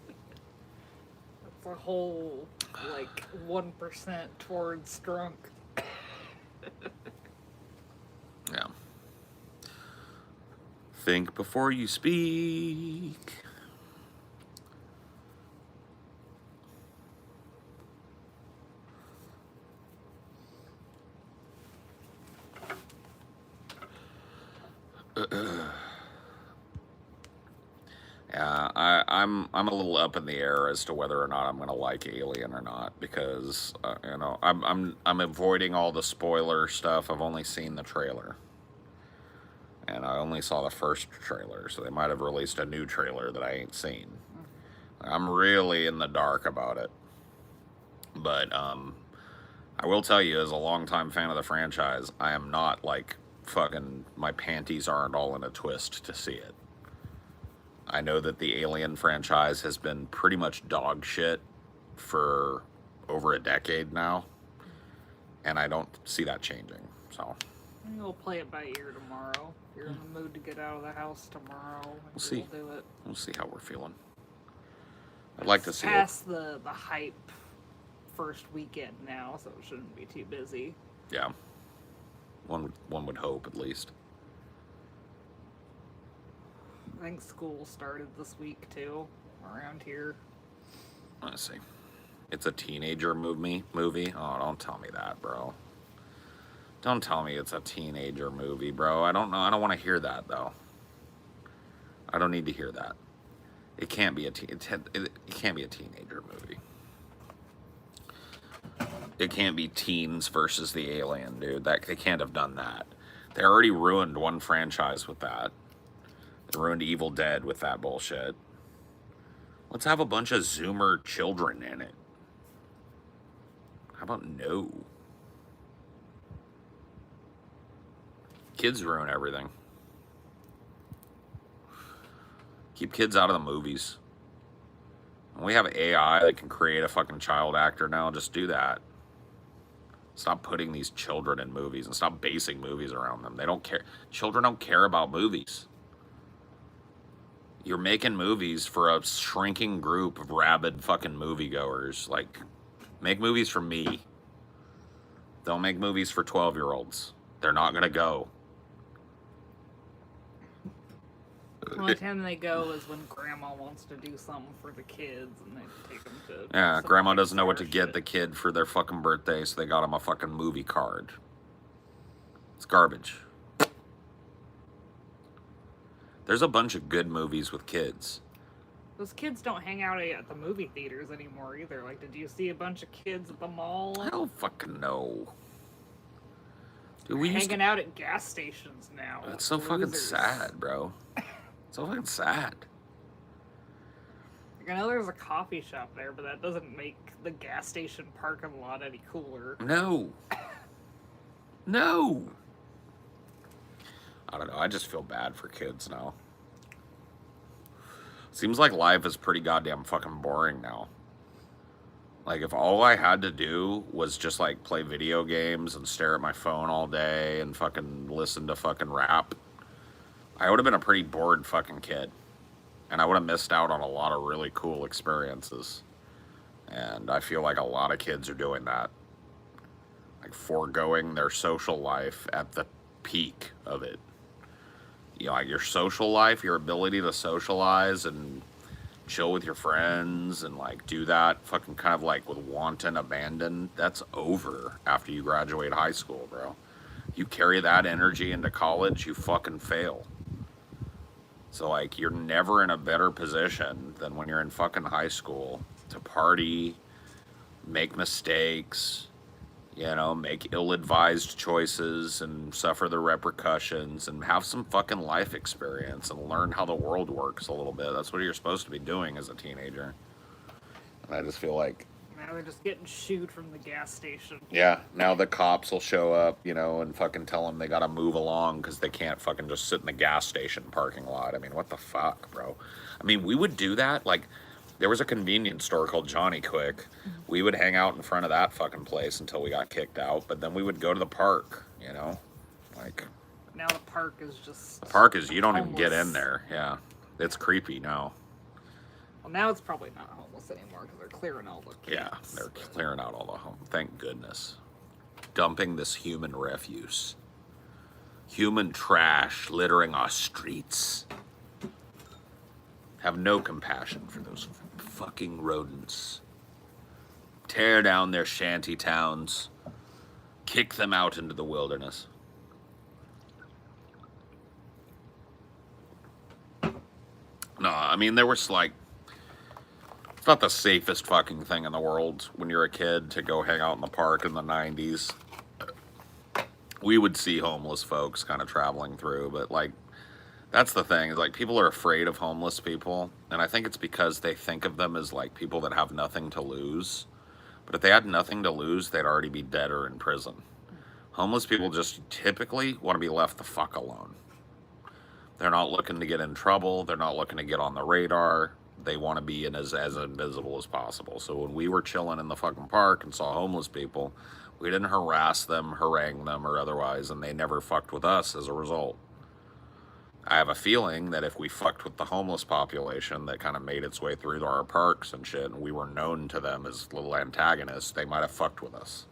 It's a whole, like, 1% towards drunk. Yeah. Think before you speak. Yeah, I'm a little up in the air as to whether or not I'm gonna like Alien or not, because I'm avoiding all the spoiler stuff. I've only seen the trailer, and I only saw the first trailer, so they might have released a new trailer that I ain't seen. I'm really in the dark about it, but I will tell you, as a longtime fan of the franchise, I am not like fucking, my panties aren't all in a twist to see it. I know that the Alien franchise has been pretty much dog shit for over a decade now, and I don't see that changing, so. We'll play it by ear tomorrow. If you're in the mood to get out of the house tomorrow, we'll see. We'll do it. We'll see how we're feeling. I'd like to see past the hype first weekend now, so it shouldn't be too busy. Yeah. One would hope, at least. I think school started this week, too, around here. Let's see. It's a teenager movie? Oh, don't tell me that, bro. Don't tell me it's a teenager movie, bro. I don't know. I don't want to hear that, though. I don't need to hear that. It can't be it can't be a teenager movie. It can't be teens versus the alien, dude. They can't have done that. They already ruined one franchise with that. They ruined Evil Dead with that bullshit. Let's have a bunch of Zoomer children in it. How about no? Kids ruin everything. Keep kids out of the movies. When we have AI that can create a fucking child actor now, just do that. Stop putting these children in movies and stop basing movies around them. They don't care. Children don't care about movies. You're making movies for a shrinking group of rabid fucking moviegoers. Like, make movies for me. Don't make movies for 12-year-olds. They're not going to go. The only time they go is when grandma wants to do something for the kids and they take them to... Yeah, grandma doesn't know what to get the kid for their fucking birthday, so they got him a fucking movie card. It's garbage. There's a bunch of good movies with kids. Those kids don't hang out at the movie theaters anymore either. Like, did you see a bunch of kids at the mall? I don't fucking know. Dude, we hanging out at gas stations now. That's so fucking sad, bro. So fucking sad. I know there's a coffee shop there, but that doesn't make the gas station parking lot any cooler. No. No. I don't know. I just feel bad for kids now. Seems like life is pretty goddamn fucking boring now. Like, if all I had to do was just, like, play video games and stare at my phone all day and fucking listen to fucking rap, I would have been a pretty bored fucking kid. And I would have missed out on a lot of really cool experiences. And I feel like a lot of kids are doing that. Like, foregoing their social life at the peak of it. You know, like, your social life, your ability to socialize and chill with your friends and, like, do that fucking kind of, like, with wanton abandon, that's over after you graduate high school, bro. You carry that energy into college, you fucking fail. So, like, you're never in a better position than when you're in fucking high school to party, make mistakes, you know, make ill-advised choices and suffer the repercussions and have some fucking life experience and learn how the world works a little bit. That's what you're supposed to be doing as a teenager. And I just feel like... Now they're just getting shooed from the gas station. Yeah, now the cops will show up, you know, and fucking tell them they gotta move along because they can't fucking just sit in the gas station parking lot. I mean, what the fuck, bro? I mean, we would do that, like... There was a convenience store called Johnny Quick. We would hang out in front of that fucking place until we got kicked out, but then we would go to the park, you know? Like... Now the park is just... The park is, you don't homeless. even get in there, yeah. It's creepy now. Well, now it's probably not homeless anymore because they're clearing all the kids. Yeah, they're clearing out all the home. Thank goodness. Dumping this human refuse. Human trash littering our streets. Have no compassion for those fucking rodents. Tear down their shanty towns. Kick them out into the wilderness. No, I mean, there was like... It's not the safest fucking thing in the world when you're a kid to go hang out in the park in the 90s. We would see homeless folks kind of traveling through, but like... That's the thing, is like people are afraid of homeless people, and I think it's because they think of them as like people that have nothing to lose. But if they had nothing to lose, they'd already be dead or in prison. Homeless people just typically want to be left the fuck alone. They're not looking to get in trouble, they're not looking to get on the radar, they want to be as invisible as possible. So when we were chilling in the fucking park and saw homeless people, we didn't harass them, harangue them, or otherwise, and they never fucked with us as a result. I have a feeling that if we fucked with the homeless population that kind of made its way through our parks and shit, and we were known to them as little antagonists, they might have fucked with us.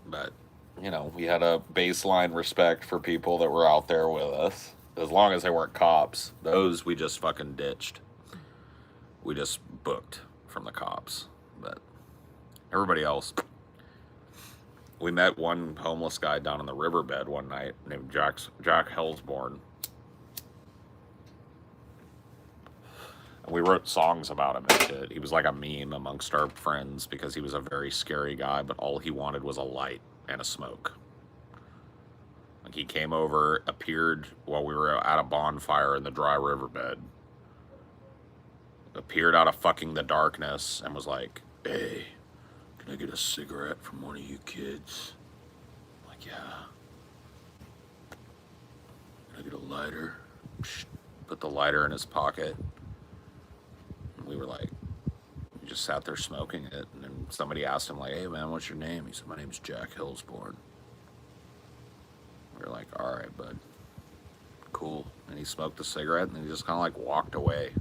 But, you know, we had a baseline respect for people that were out there with us. As long as they weren't cops. Those we just fucking ditched. We just booked from the cops. But everybody else... We met one homeless guy down in the riverbed one night named Jack Hellsborn. And we wrote songs about him and shit. He was like a meme amongst our friends because he was a very scary guy, but all he wanted was a light and a smoke. Like he came over, appeared while we were at a bonfire in the dry riverbed, appeared out of fucking the darkness and was like, "Hey, can I get a cigarette from one of you kids?" I'm like, "Yeah." "Can I get a lighter?" Put the lighter in his pocket. And we were like, we just sat there smoking it. And then somebody asked him, like, "Hey man, what's your name?" He said, "My name's Jack Hillsborn." We were like, "All right, bud. Cool." And he smoked a cigarette and then he just kind of like walked away.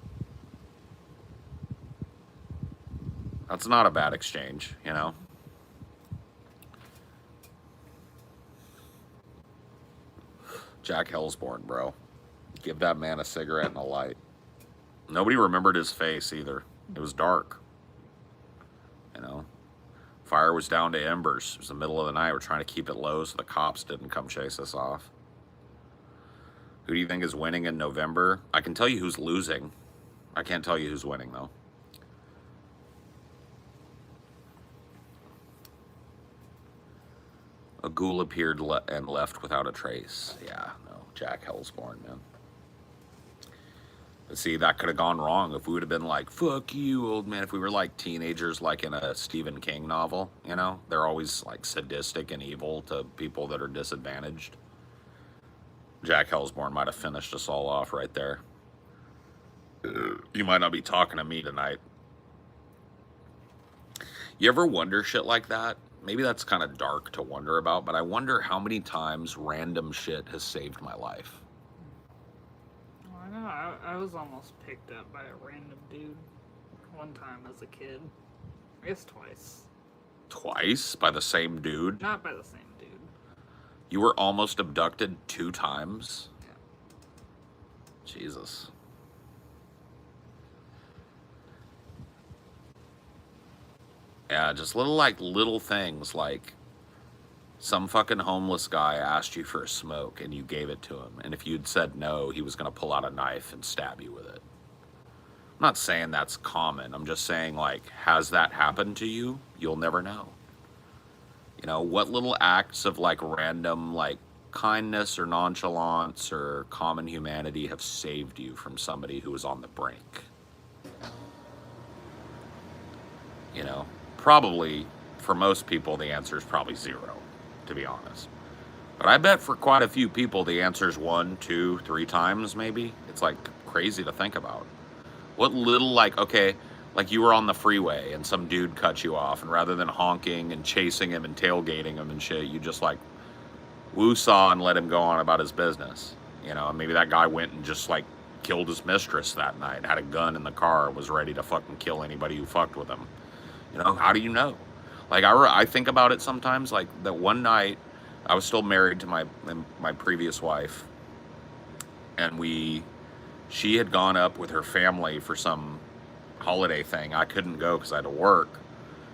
That's not a bad exchange, you know? Jack Hillsborn, bro. Give that man a cigarette and a light. Nobody remembered his face either. It was dark. You know? Fire was down to embers. It was the middle of the night. We're trying to keep it low so the cops didn't come chase us off. Who do you think is winning in November? I can tell you who's losing. I can't tell you who's winning, though. A ghoul appeared and left without a trace. Yeah, no. Jack Hillsborn, man. But see, that could have gone wrong if we would have been like, "Fuck you, old man." If we were like teenagers, like in a Stephen King novel, you know? They're always like sadistic and evil to people that are disadvantaged. Jack Hillsborn might have finished us all off right there. You might not be talking to me tonight. You ever wonder shit like that? Maybe that's kind of dark to wonder about, but I wonder how many times random shit has saved my life. I know, I was almost picked up by a random dude one time as a kid. I guess twice. Twice? By the same dude? Not by the same dude. You were almost abducted 2 times? Yeah. Jesus. Yeah, just little things like some fucking homeless guy asked you for a smoke and you gave it to him. And if you'd said no, he was going to pull out a knife and stab you with it. I'm not saying that's common. I'm just saying, like, has that happened to you? You'll never know. You know, what little acts of like random, like kindness or nonchalance or common humanity have saved you from somebody who was on the brink? You know, probably for most people, the answer is probably 0, to be honest. But I bet for quite a few people, the answer is 1, 2, 3 times maybe. It's like crazy to think about. What little, like, okay, like you were on the freeway and some dude cut you off, and rather than honking and chasing him and tailgating him and shit, you just like woo-saw and let him go on about his business. You know, and maybe that guy went and just like killed his mistress that night, had a gun in the car, was ready to fucking kill anybody who fucked with him. You know, how do you know? Like, I think about it sometimes, like that one night I was still married to my previous wife, and she had gone up with her family for some holiday thing. I couldn't go because I had to work.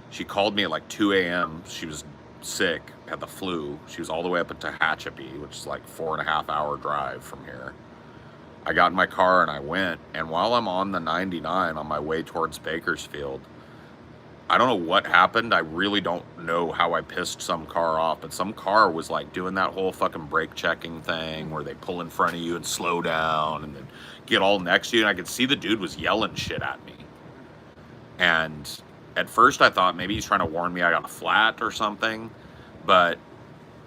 She called me at like 2 a.m. She was sick, had the flu. She was all the way up at Tehachapi, which is like 4.5 hour drive from here. I got in my car and I went, and while I'm on the 99 on my way towards Bakersfield, I don't know what happened. I really don't know how I pissed some car off, but some car was like doing that whole fucking brake checking thing where they pull in front of you and slow down and then get all next to you. And I could see the dude was yelling shit at me. And at first I thought maybe he's trying to warn me I got a flat or something. But,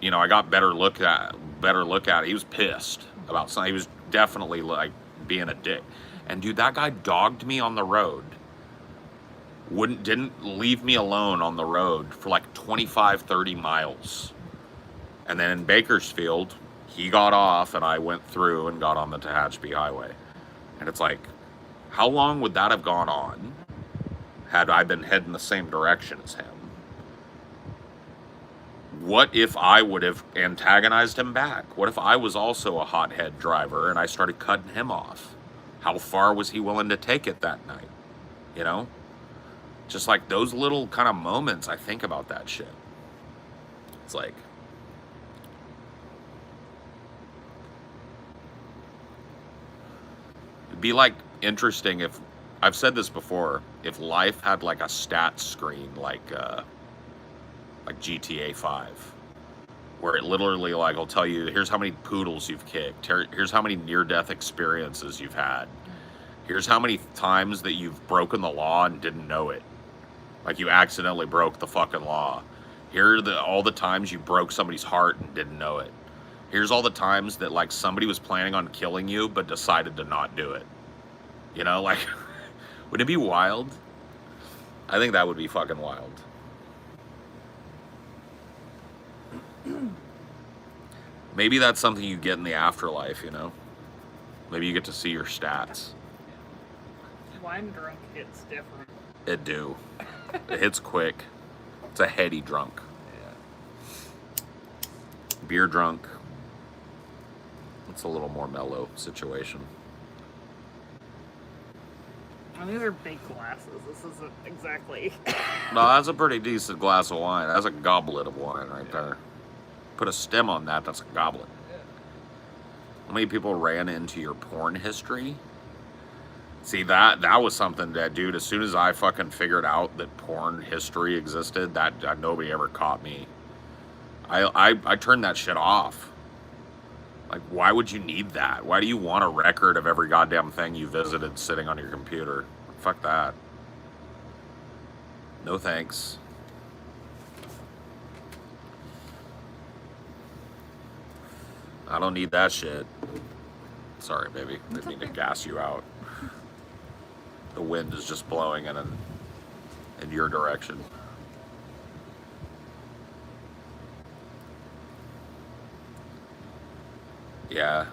you know, I got better look at it. He was pissed about something. He was definitely like being a dick. And dude, that guy dogged me on the road. Didn't leave me alone on the road for like 25, 30 miles. And then in Bakersfield, he got off and I went through and got on the Tehachapi Highway. And it's like, how long would that have gone on had I been heading the same direction as him? What if I would have antagonized him back? What if I was also a hothead driver and I started cutting him off? How far was he willing to take it that night? You know? Just like those little kind of moments, I think about that shit. It's like, it'd be like interesting if I've said this before. If life had like a stats screen, like GTA 5, where it literally like will tell you, here's how many poodles you've kicked, here's how many near-death experiences you've had, here's how many times that you've broken the law and didn't know it, like you accidentally broke the fucking law. Here are all the times you broke somebody's heart and didn't know it. Here's all the times that like somebody was planning on killing you but decided to not do it. You know, like, would it be wild? I think that would be fucking wild. Maybe that's something you get in the afterlife, you know? Maybe you get to see your stats. Wine drunk hits different. It do. It hits quick. It's a heady drunk. Yeah. Beer drunk. It's a little more mellow situation. And these are big glasses. This isn't exactly. No, that's a pretty decent glass of wine. That's a goblet of wine right there. Put a stem on that, that's a goblet. How many people ran into your porn history? See, that was something that, dude, as soon as I fucking figured out that porn history existed, that nobody ever caught me. I turned that shit off. Like, why would you need that? Why do you want a record of every goddamn thing you visited sitting on your computer? Fuck that. No thanks. I don't need that shit. Sorry, baby. Didn't mean to gas you out. The wind is just blowing in your direction. Yeah.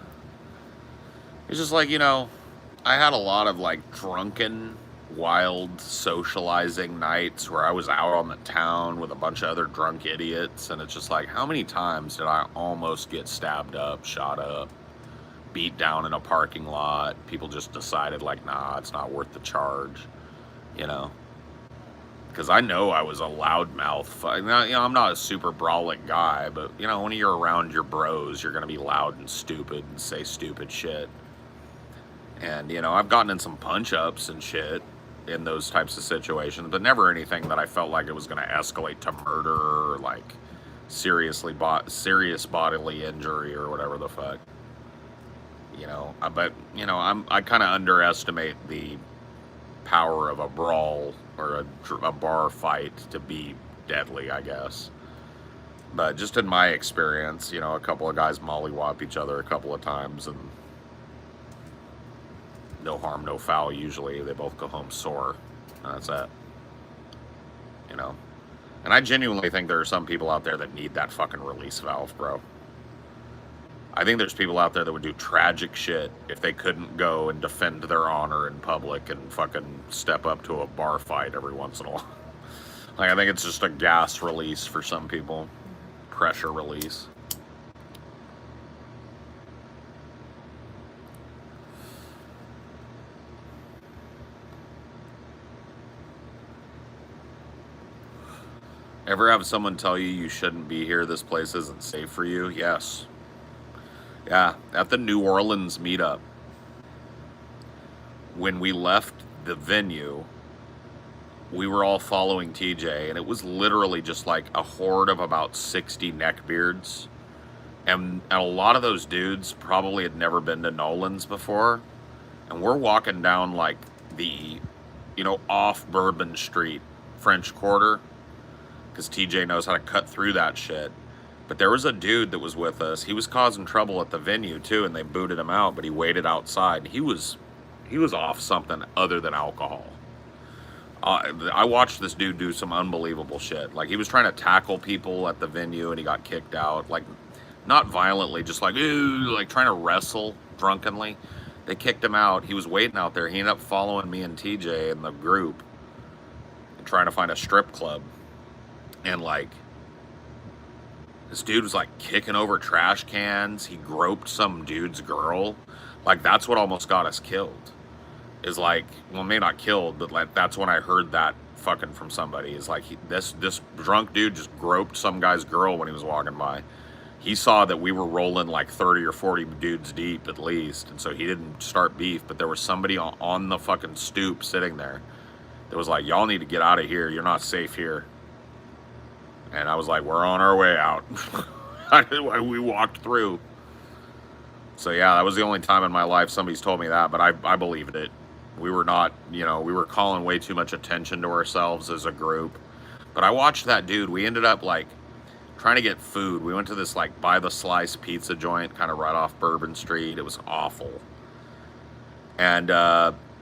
It's just like, you know, I had a lot of like drunken, wild socializing nights where I was out on the town with a bunch of other drunk idiots, and it's just like, how many times did I almost get stabbed up, shot up, beat down in a parking lot? People just decided like, nah, it's not worth the charge, you know? Because I know I was a loudmouth. You know, I'm not a super brawling guy, but, you know, when you're around your bros, you're going to be loud and stupid and say stupid shit. And, you know, I've gotten in some punch-ups and shit in those types of situations, but never anything that I felt like it was going to escalate to murder or, like, serious bodily injury or whatever the fuck. You know, but, you know, I kind of underestimate the power of a brawl or a bar fight to be deadly, I guess. But just in my experience, you know, a couple of guys mollywop each other a couple of times, and no harm, no foul. Usually they both go home sore, and that's it. You know? And I genuinely think there are some people out there that need that fucking release valve, bro. I think there's people out there that would do tragic shit if they couldn't go and defend their honor in public and fucking step up to a bar fight every once in a while. Like, I think it's just a gas release for some people. Pressure release. Ever have someone tell you shouldn't be here, this place isn't safe for you? Yes. Yeah, at the New Orleans meetup, when we left the venue, we were all following TJ, and it was literally just like a horde of about 60 neckbeards. And a lot of those dudes probably had never been to Nolan's before. And we're walking down like the, you know, off Bourbon Street French Quarter, because TJ knows how to cut through that shit. But there was a dude that was with us. He was causing trouble at the venue too, and they booted him out, but he waited outside. He was off something other than alcohol. I watched this dude do some unbelievable shit. Like, he was trying to tackle people at the venue, and he got kicked out. Like, not violently, just like, ooh, like trying to wrestle drunkenly. They kicked him out. He was waiting out there. He ended up following me and TJ in the group and trying to find a strip club. And like, this dude was like kicking over trash cans. He groped some dude's girl. Like, that's what almost got us killed. Is like, well, maybe not killed, but like, that's when I heard that fucking from somebody. Is like, this drunk dude just groped some guy's girl when he was walking by. he saw that we were rolling like 30 or 40 dudes deep at least, and so he didn't start beef, but there was somebody on the fucking stoop sitting there that was like, y'all need to get out of here, you're not safe here. And I was like, we're on our way out. We walked through. So yeah, that was the only time in my life somebody's told me that, but I believed it. We were not, we were calling way too much attention to ourselves as a group. But I watched that dude. We ended up like trying to get food. We went to this like by the slice pizza joint kind of right off Bourbon Street. It was awful. And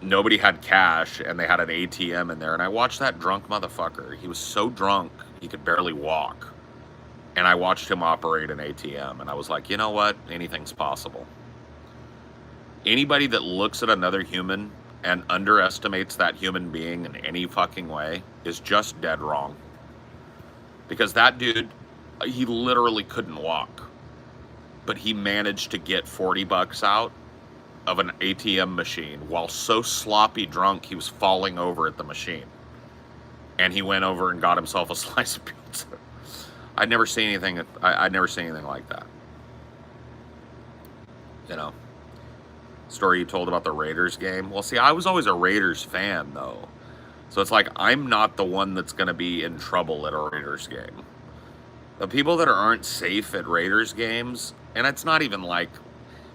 nobody had cash, and they had an ATM in there. And I watched that drunk motherfucker. He was so drunk, he could barely walk. And I watched him operate an ATM. And I was like, you know what? Anything's possible. Anybody that looks at another human and underestimates that human being in any fucking way is just dead wrong. Because that dude, he literally couldn't walk, but he managed to get $40 out of an ATM machine while so sloppy drunk he was falling over at the machine. And he went over and got himself a slice of pizza. I'd never seen anything like that. Story you told about the Raiders game. Well, see, I was always a Raiders fan though. So it's like, I'm not the one that's going to be in trouble at a Raiders game. The people that aren't safe at Raiders games, and it's not even like,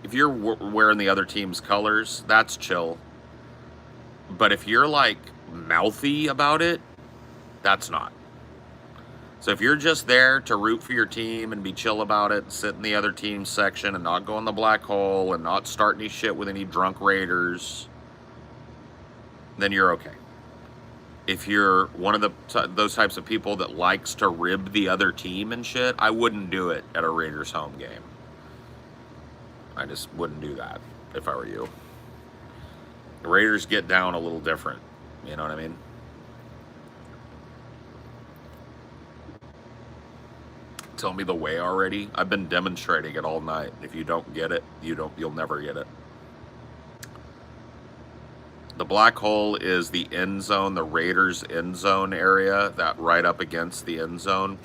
if you're wearing the other team's colors, that's chill. But if you're like mouthy about it, that's not. So if you're just there to root for your team and be chill about it, sit in the other team's section and not go in the black hole and not start any shit with any drunk Raiders, then you're okay. If you're one of those types of people that likes to rib the other team and shit, I wouldn't do it at a Raiders home game. I just wouldn't do that if I were you. The Raiders get down a little different. You know what I mean? Tell me the way already. I've been demonstrating it all night. If you don't get it, you'll never get it. The black hole is the end zone, the Raiders end zone area, that right up against the end zone.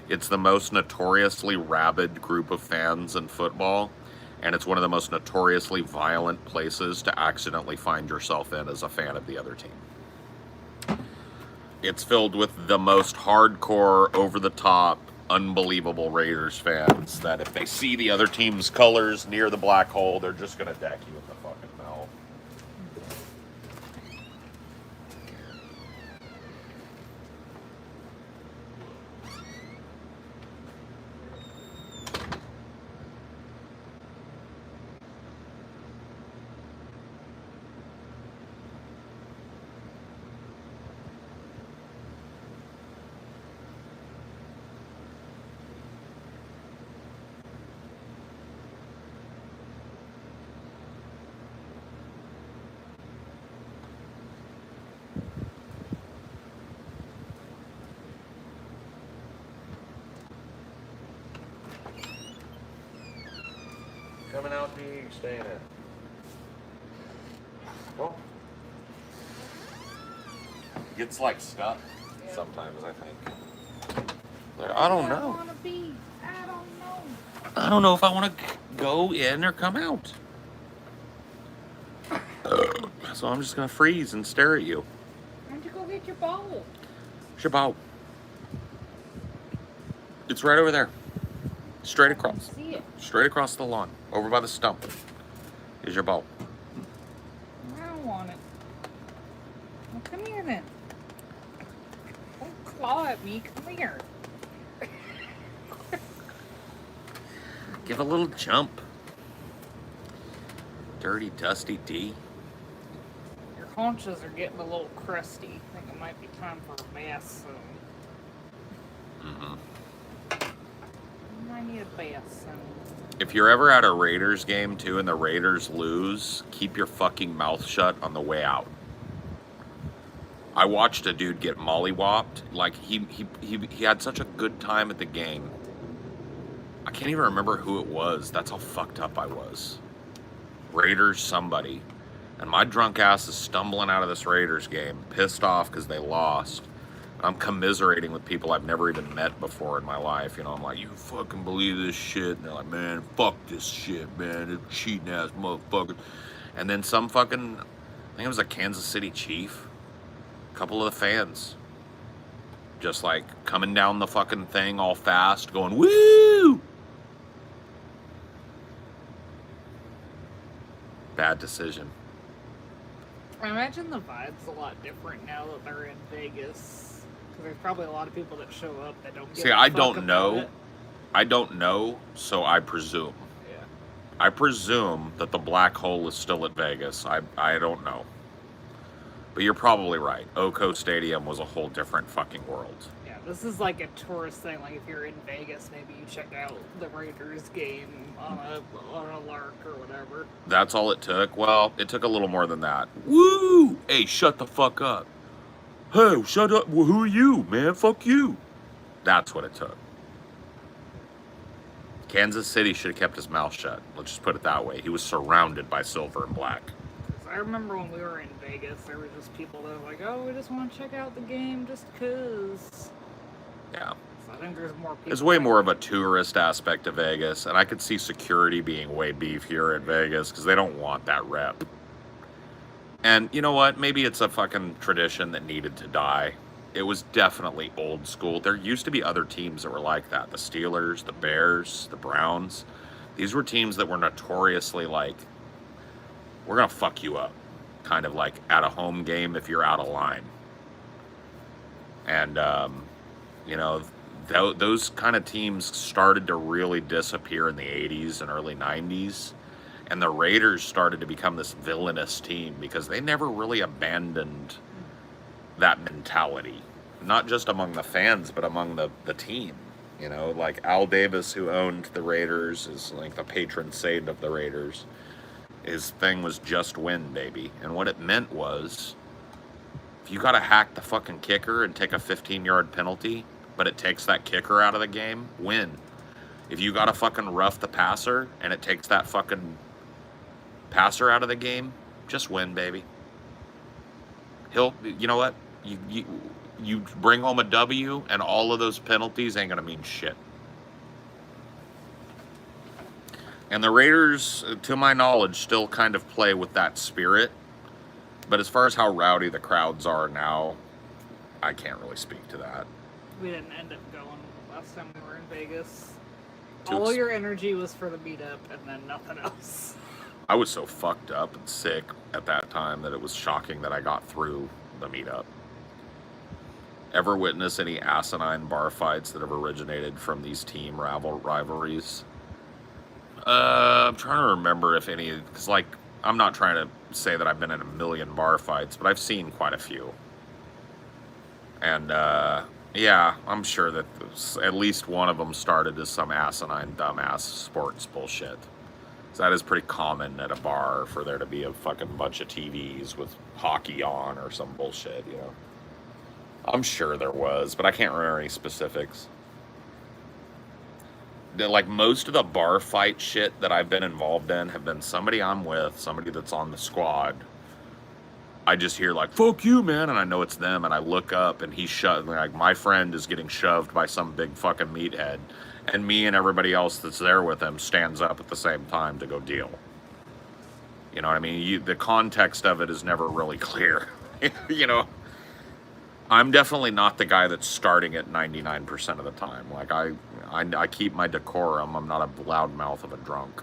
It's the most notoriously rabid group of fans in football, and it's one of the most notoriously violent places to accidentally find yourself in as a fan of the other team. It's filled with the most hardcore, over-the-top, unbelievable Raiders fans that if they see the other team's colors near the black hole, they're just going to deck you in the fucking mouth. Coming out, being staying in. Well, gets like stuck sometimes, I think. Like, I don't know. I don't know if I want to go in or come out. So I'm just gonna freeze and stare at you. Why don't you go get your bowl? Where's your bowl? It's right over there. Straight across. See it. Straight across the lawn. Over by the stump. Here's your bowl. I don't want it. Well, come here then. Don't claw at me. Come here. Give a little jump. Dirty, dusty D. Your haunches are getting a little crusty. I think it might be time for a bath soon. I need a bath soon. If you're ever at a Raiders game too and the Raiders lose, keep your fucking mouth shut on the way out. I watched a dude get mollywopped. Like he had such a good time at the game. I can't even remember who it was. That's how fucked up I was. Raiders somebody. And my drunk ass is stumbling out of this Raiders game, pissed off because they lost. I'm commiserating with people I've never even met before in my life. You know, I'm like, you fucking believe this shit? And they're like, man, fuck this shit, man. It's cheating ass motherfucker. And then some fucking, I think it was a Kansas City Chief, a couple of the fans, just like coming down the fucking thing all fast, going, woo! Bad decision. I imagine the vibe's a lot different now that they're in Vegas. Because there's probably a lot of people that show up that don't give a I fuck don't about know. it. I don't know, so I presume. Yeah. I presume that the black hole is still at Vegas. I don't know. But you're probably right. Oco Stadium was a whole different fucking world. Yeah, this is like a tourist thing. Like if you're in Vegas, maybe you check out the Raiders game on a lark or whatever. That's all it took? Well, it took a little more than that. Woo! Hey, shut the fuck up. Hey, shut up. Well, who are you, man? Fuck you. That's what it took. Kansas City should have kept his mouth shut. Let's just put it that way. He was surrounded by silver and black. I remember when we were in Vegas, there were just people that were like, oh, we just want to check out the game just because. Yeah. So I think there's more people. There's way more of a tourist aspect to Vegas, and I could see security being way beefier in Vegas because they don't want that rep. And you know what? Maybe it's a fucking tradition that needed to die. It was definitely old school. There used to be other teams that were like that. The Steelers, the Bears, the Browns. These were teams that were notoriously like, we're going to fuck you up. Kind of like at a home game if you're out of line. And, you know, those kind of teams started to really disappear in the 80s and early 90s. And the Raiders started to become this villainous team because they never really abandoned that mentality. Not just among the fans, but among the team. You know, like Al Davis, who owned the Raiders, is like the patron saint of the Raiders. His thing was just win, baby. And what it meant was, if you got to hack the fucking kicker and take a 15-yard penalty, but it takes that kicker out of the game, win. If you got to fucking rough the passer and it takes that fucking passer out of the game, just win, baby. You know what? You bring home a W, and all of those penalties ain't gonna mean shit. And the Raiders, to my knowledge, still kind of play with that spirit. But as far as how rowdy the crowds are now, I can't really speak to that. We didn't end up going last time we were in Vegas. All your energy was for the meetup, and then nothing else. I was so fucked up and sick at that time that it was shocking that I got through the meetup. Ever witness any asinine bar fights that have originated from these team rivalries? I'm trying to remember if any, because like, I'm not trying to say that I've been in a million bar fights, but I've seen quite a few. And, yeah, I'm sure that at least one of them started as some asinine, dumbass sports bullshit. So that is pretty common at a bar for there to be a fucking bunch of TVs with hockey on or some bullshit, you know. I'm sure there was, but I can't remember any specifics. Like, most of the bar fight shit that I've been involved in have been somebody I'm with, somebody that's on the squad. I just hear like, fuck you, man, and I know it's them, and I look up, and he's shoved, like, my friend is getting shoved by some big fucking meathead, and me and everybody else that's there with him stands up at the same time to go deal. You know what I mean? The context of it is never really clear. You know? I'm definitely not the guy that's starting it 99% of the time. Like, I keep my decorum. I'm not a loudmouth of a drunk.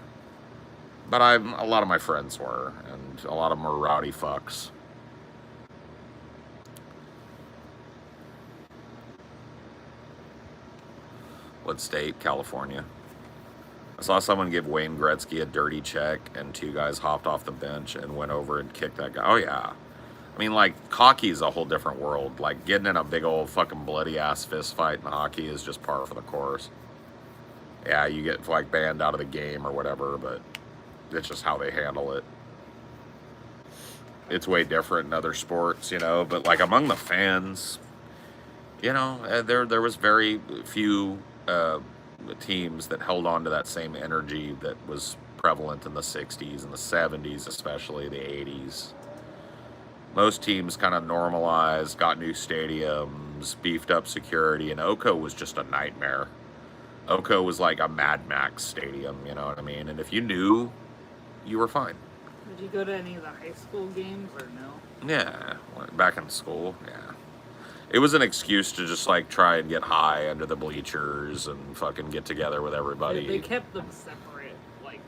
But a lot of my friends were, and a lot of them were rowdy fucks. What state? California. I saw someone give Wayne Gretzky a dirty check, and two guys hopped off the bench and went over and kicked that guy. Oh, yeah. I mean, like, hockey is a whole different world. Like, getting in a big old fucking bloody-ass fist fight in hockey is just par for the course. Yeah, you get, like, banned out of the game or whatever, but it's just how they handle it. It's way different in other sports, you know, but, like, among the fans, you know, there was very few teams that held on to that same energy that was prevalent in the 60s and the 70s, especially the 80s. Most teams kind of normalized, got new stadiums, stadiums, beefed up security, and Oko was just a nightmare. Oko was like a Mad Max stadium, you know what I mean? And if you knew, you were fine. Did you go to any of the high school games or no? Yeah, back in school, yeah. It was an excuse to just like try and get high under the bleachers and fucking get together with everybody. They kept them separate, like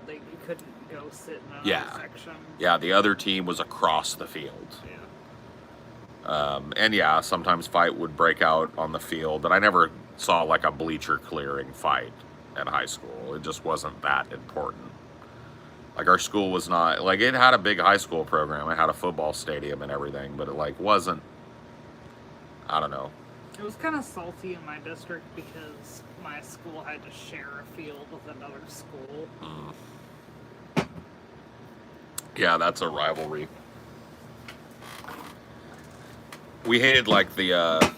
you couldn't go sit in another section. Yeah, the other team was across the field. Yeah. And yeah, sometimes fight would break out on the field, but I never saw like a bleacher clearing fight at high school. It just wasn't that important. Like our school was not, like it had a big high school program. It had a football stadium and everything, but it like wasn't, I don't know. It was kind of salty in my district because my school had to share a field with another school. Yeah, that's a rivalry. We hated like the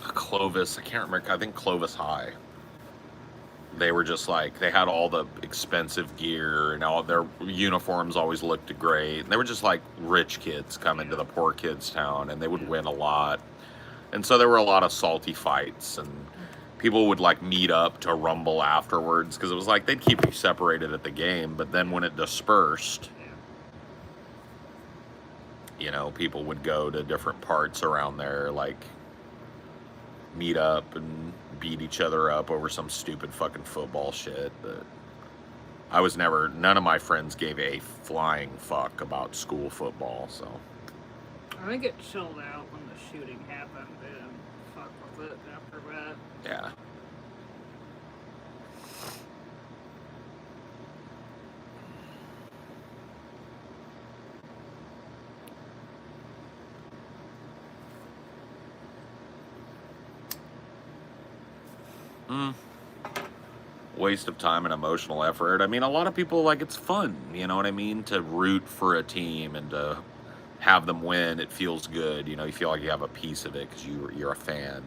Clovis, I can't remember, I think Clovis High. They were just like, they had all the expensive gear and all their uniforms always looked great. And they were just like rich kids coming to the poor kids' town, and they would win a lot. And so there were a lot of salty fights, and people would like meet up to rumble afterwards because it was like they'd keep you separated at the game, but then when it dispersed, you know, people would go to different parts around there, like meet up and beat each other up over some stupid fucking football shit. But I was never, none of my friends gave a flying fuck about school football, so. I think it chilled out when the shooting happened and fuck with it after that. Yeah. Waste of time and emotional effort. I mean, a lot of people, like, it's fun, you know what I mean? To root for a team and to have them win. It feels good. You know, you feel like you have a piece of it because you're a fan.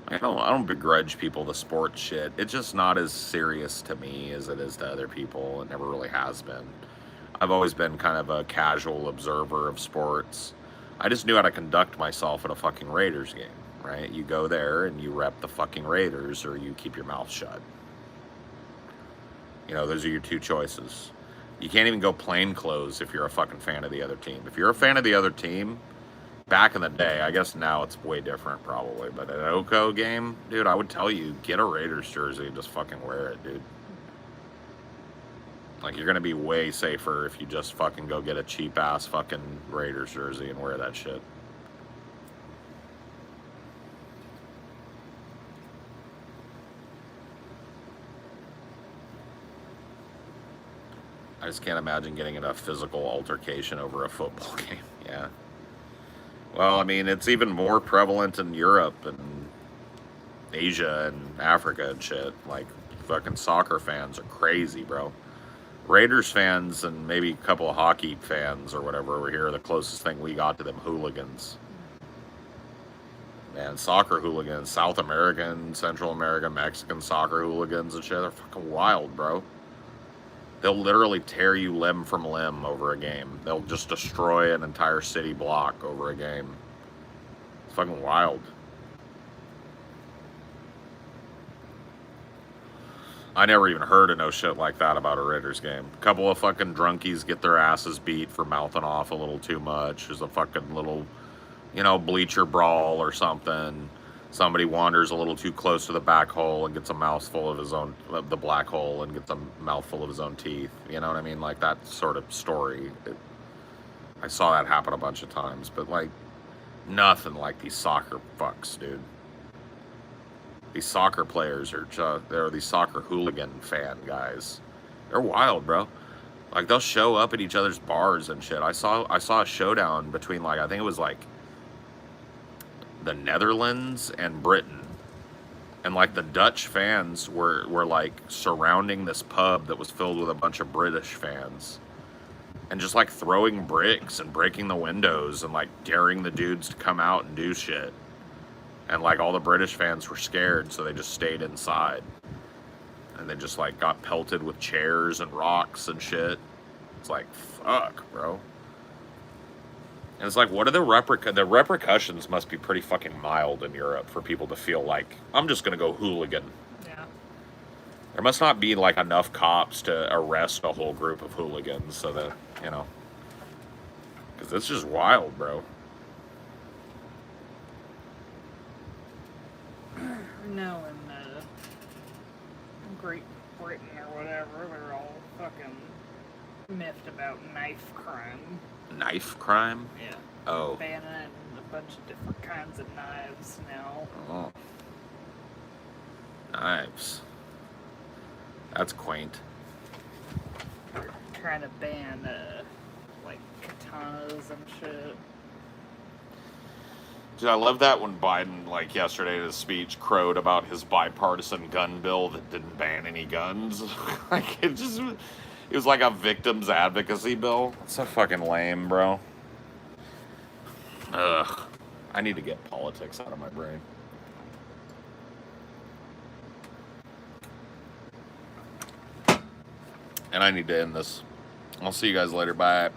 I don't begrudge people the sports shit. It's just not as serious to me as it is to other people. It never really has been. I've always been kind of a casual observer of sports. I just knew how to conduct myself at a fucking Raiders game, right? You go there and you rep the fucking Raiders, or you keep your mouth shut. You know, those are your two choices. You can't even go plain clothes if you're a fucking fan of the other team. If you're a fan of the other team, back in the day, I guess now it's way different probably, but at an Oko game, dude, I would tell you, get a Raiders jersey and just fucking wear it, dude. Like, you're gonna be way safer if you just fucking go get a cheap-ass fucking Raiders jersey and wear that shit. I just can't imagine getting in a physical altercation over a football game. Yeah. Well, I mean, it's even more prevalent in Europe and Asia and Africa and shit. Like, fucking soccer fans are crazy, bro. Raiders fans and maybe a couple of hockey fans or whatever over here are the closest thing we got to them hooligans. Man, soccer hooligans, South American, Central American, Mexican soccer hooligans and shit, they're fucking wild, bro. They'll literally tear you limb from limb over a game. They'll just destroy an entire city block over a game. It's fucking wild. I never even heard of no shit like that about a Raiders game. A couple of fucking drunkies get their asses beat for mouthing off a little too much. There's a fucking little, you know, bleacher brawl or something. Somebody wanders a little too close to the back hole and gets a mouthful of his own, the black hole, and gets a mouthful of his own teeth. You know what I mean? Like that sort of story. I saw that happen a bunch of times, but like nothing like these soccer fucks, dude. These soccer players are just, they're these soccer hooligan fan guys. They're wild, bro. Like they'll show up at each other's bars and shit. I saw a showdown between like, I think it was like the Netherlands and Britain, and like the Dutch fans were like surrounding this pub that was filled with a bunch of British fans and just like throwing bricks and breaking the windows and like daring the dudes to come out and do shit. And like all the British fans were scared, so they just stayed inside, and they just like got pelted with chairs and rocks and shit. It's like, fuck, bro. And it's like, what are the repercussions must be pretty fucking mild in Europe for people to feel like, I'm just going to go hooligan. Yeah. There must not be, like, enough cops to arrest a whole group of hooligans so that, you know. Because it's just wild, bro. No, in Great Britain or whatever, they're all fucking miffed about knife crime. Knife crime? Yeah. Oh. Banning a bunch of different kinds of knives now. Oh. Knives. That's quaint. They're trying to ban, like, katanas and shit. Dude, I love that when Biden, like, yesterday in his speech, crowed about his bipartisan gun bill that didn't ban any guns. Like, it was like a victim's advocacy bill. It's so fucking lame, bro. Ugh. I need to get politics out of my brain. And I need to end this. I'll see you guys later. Bye.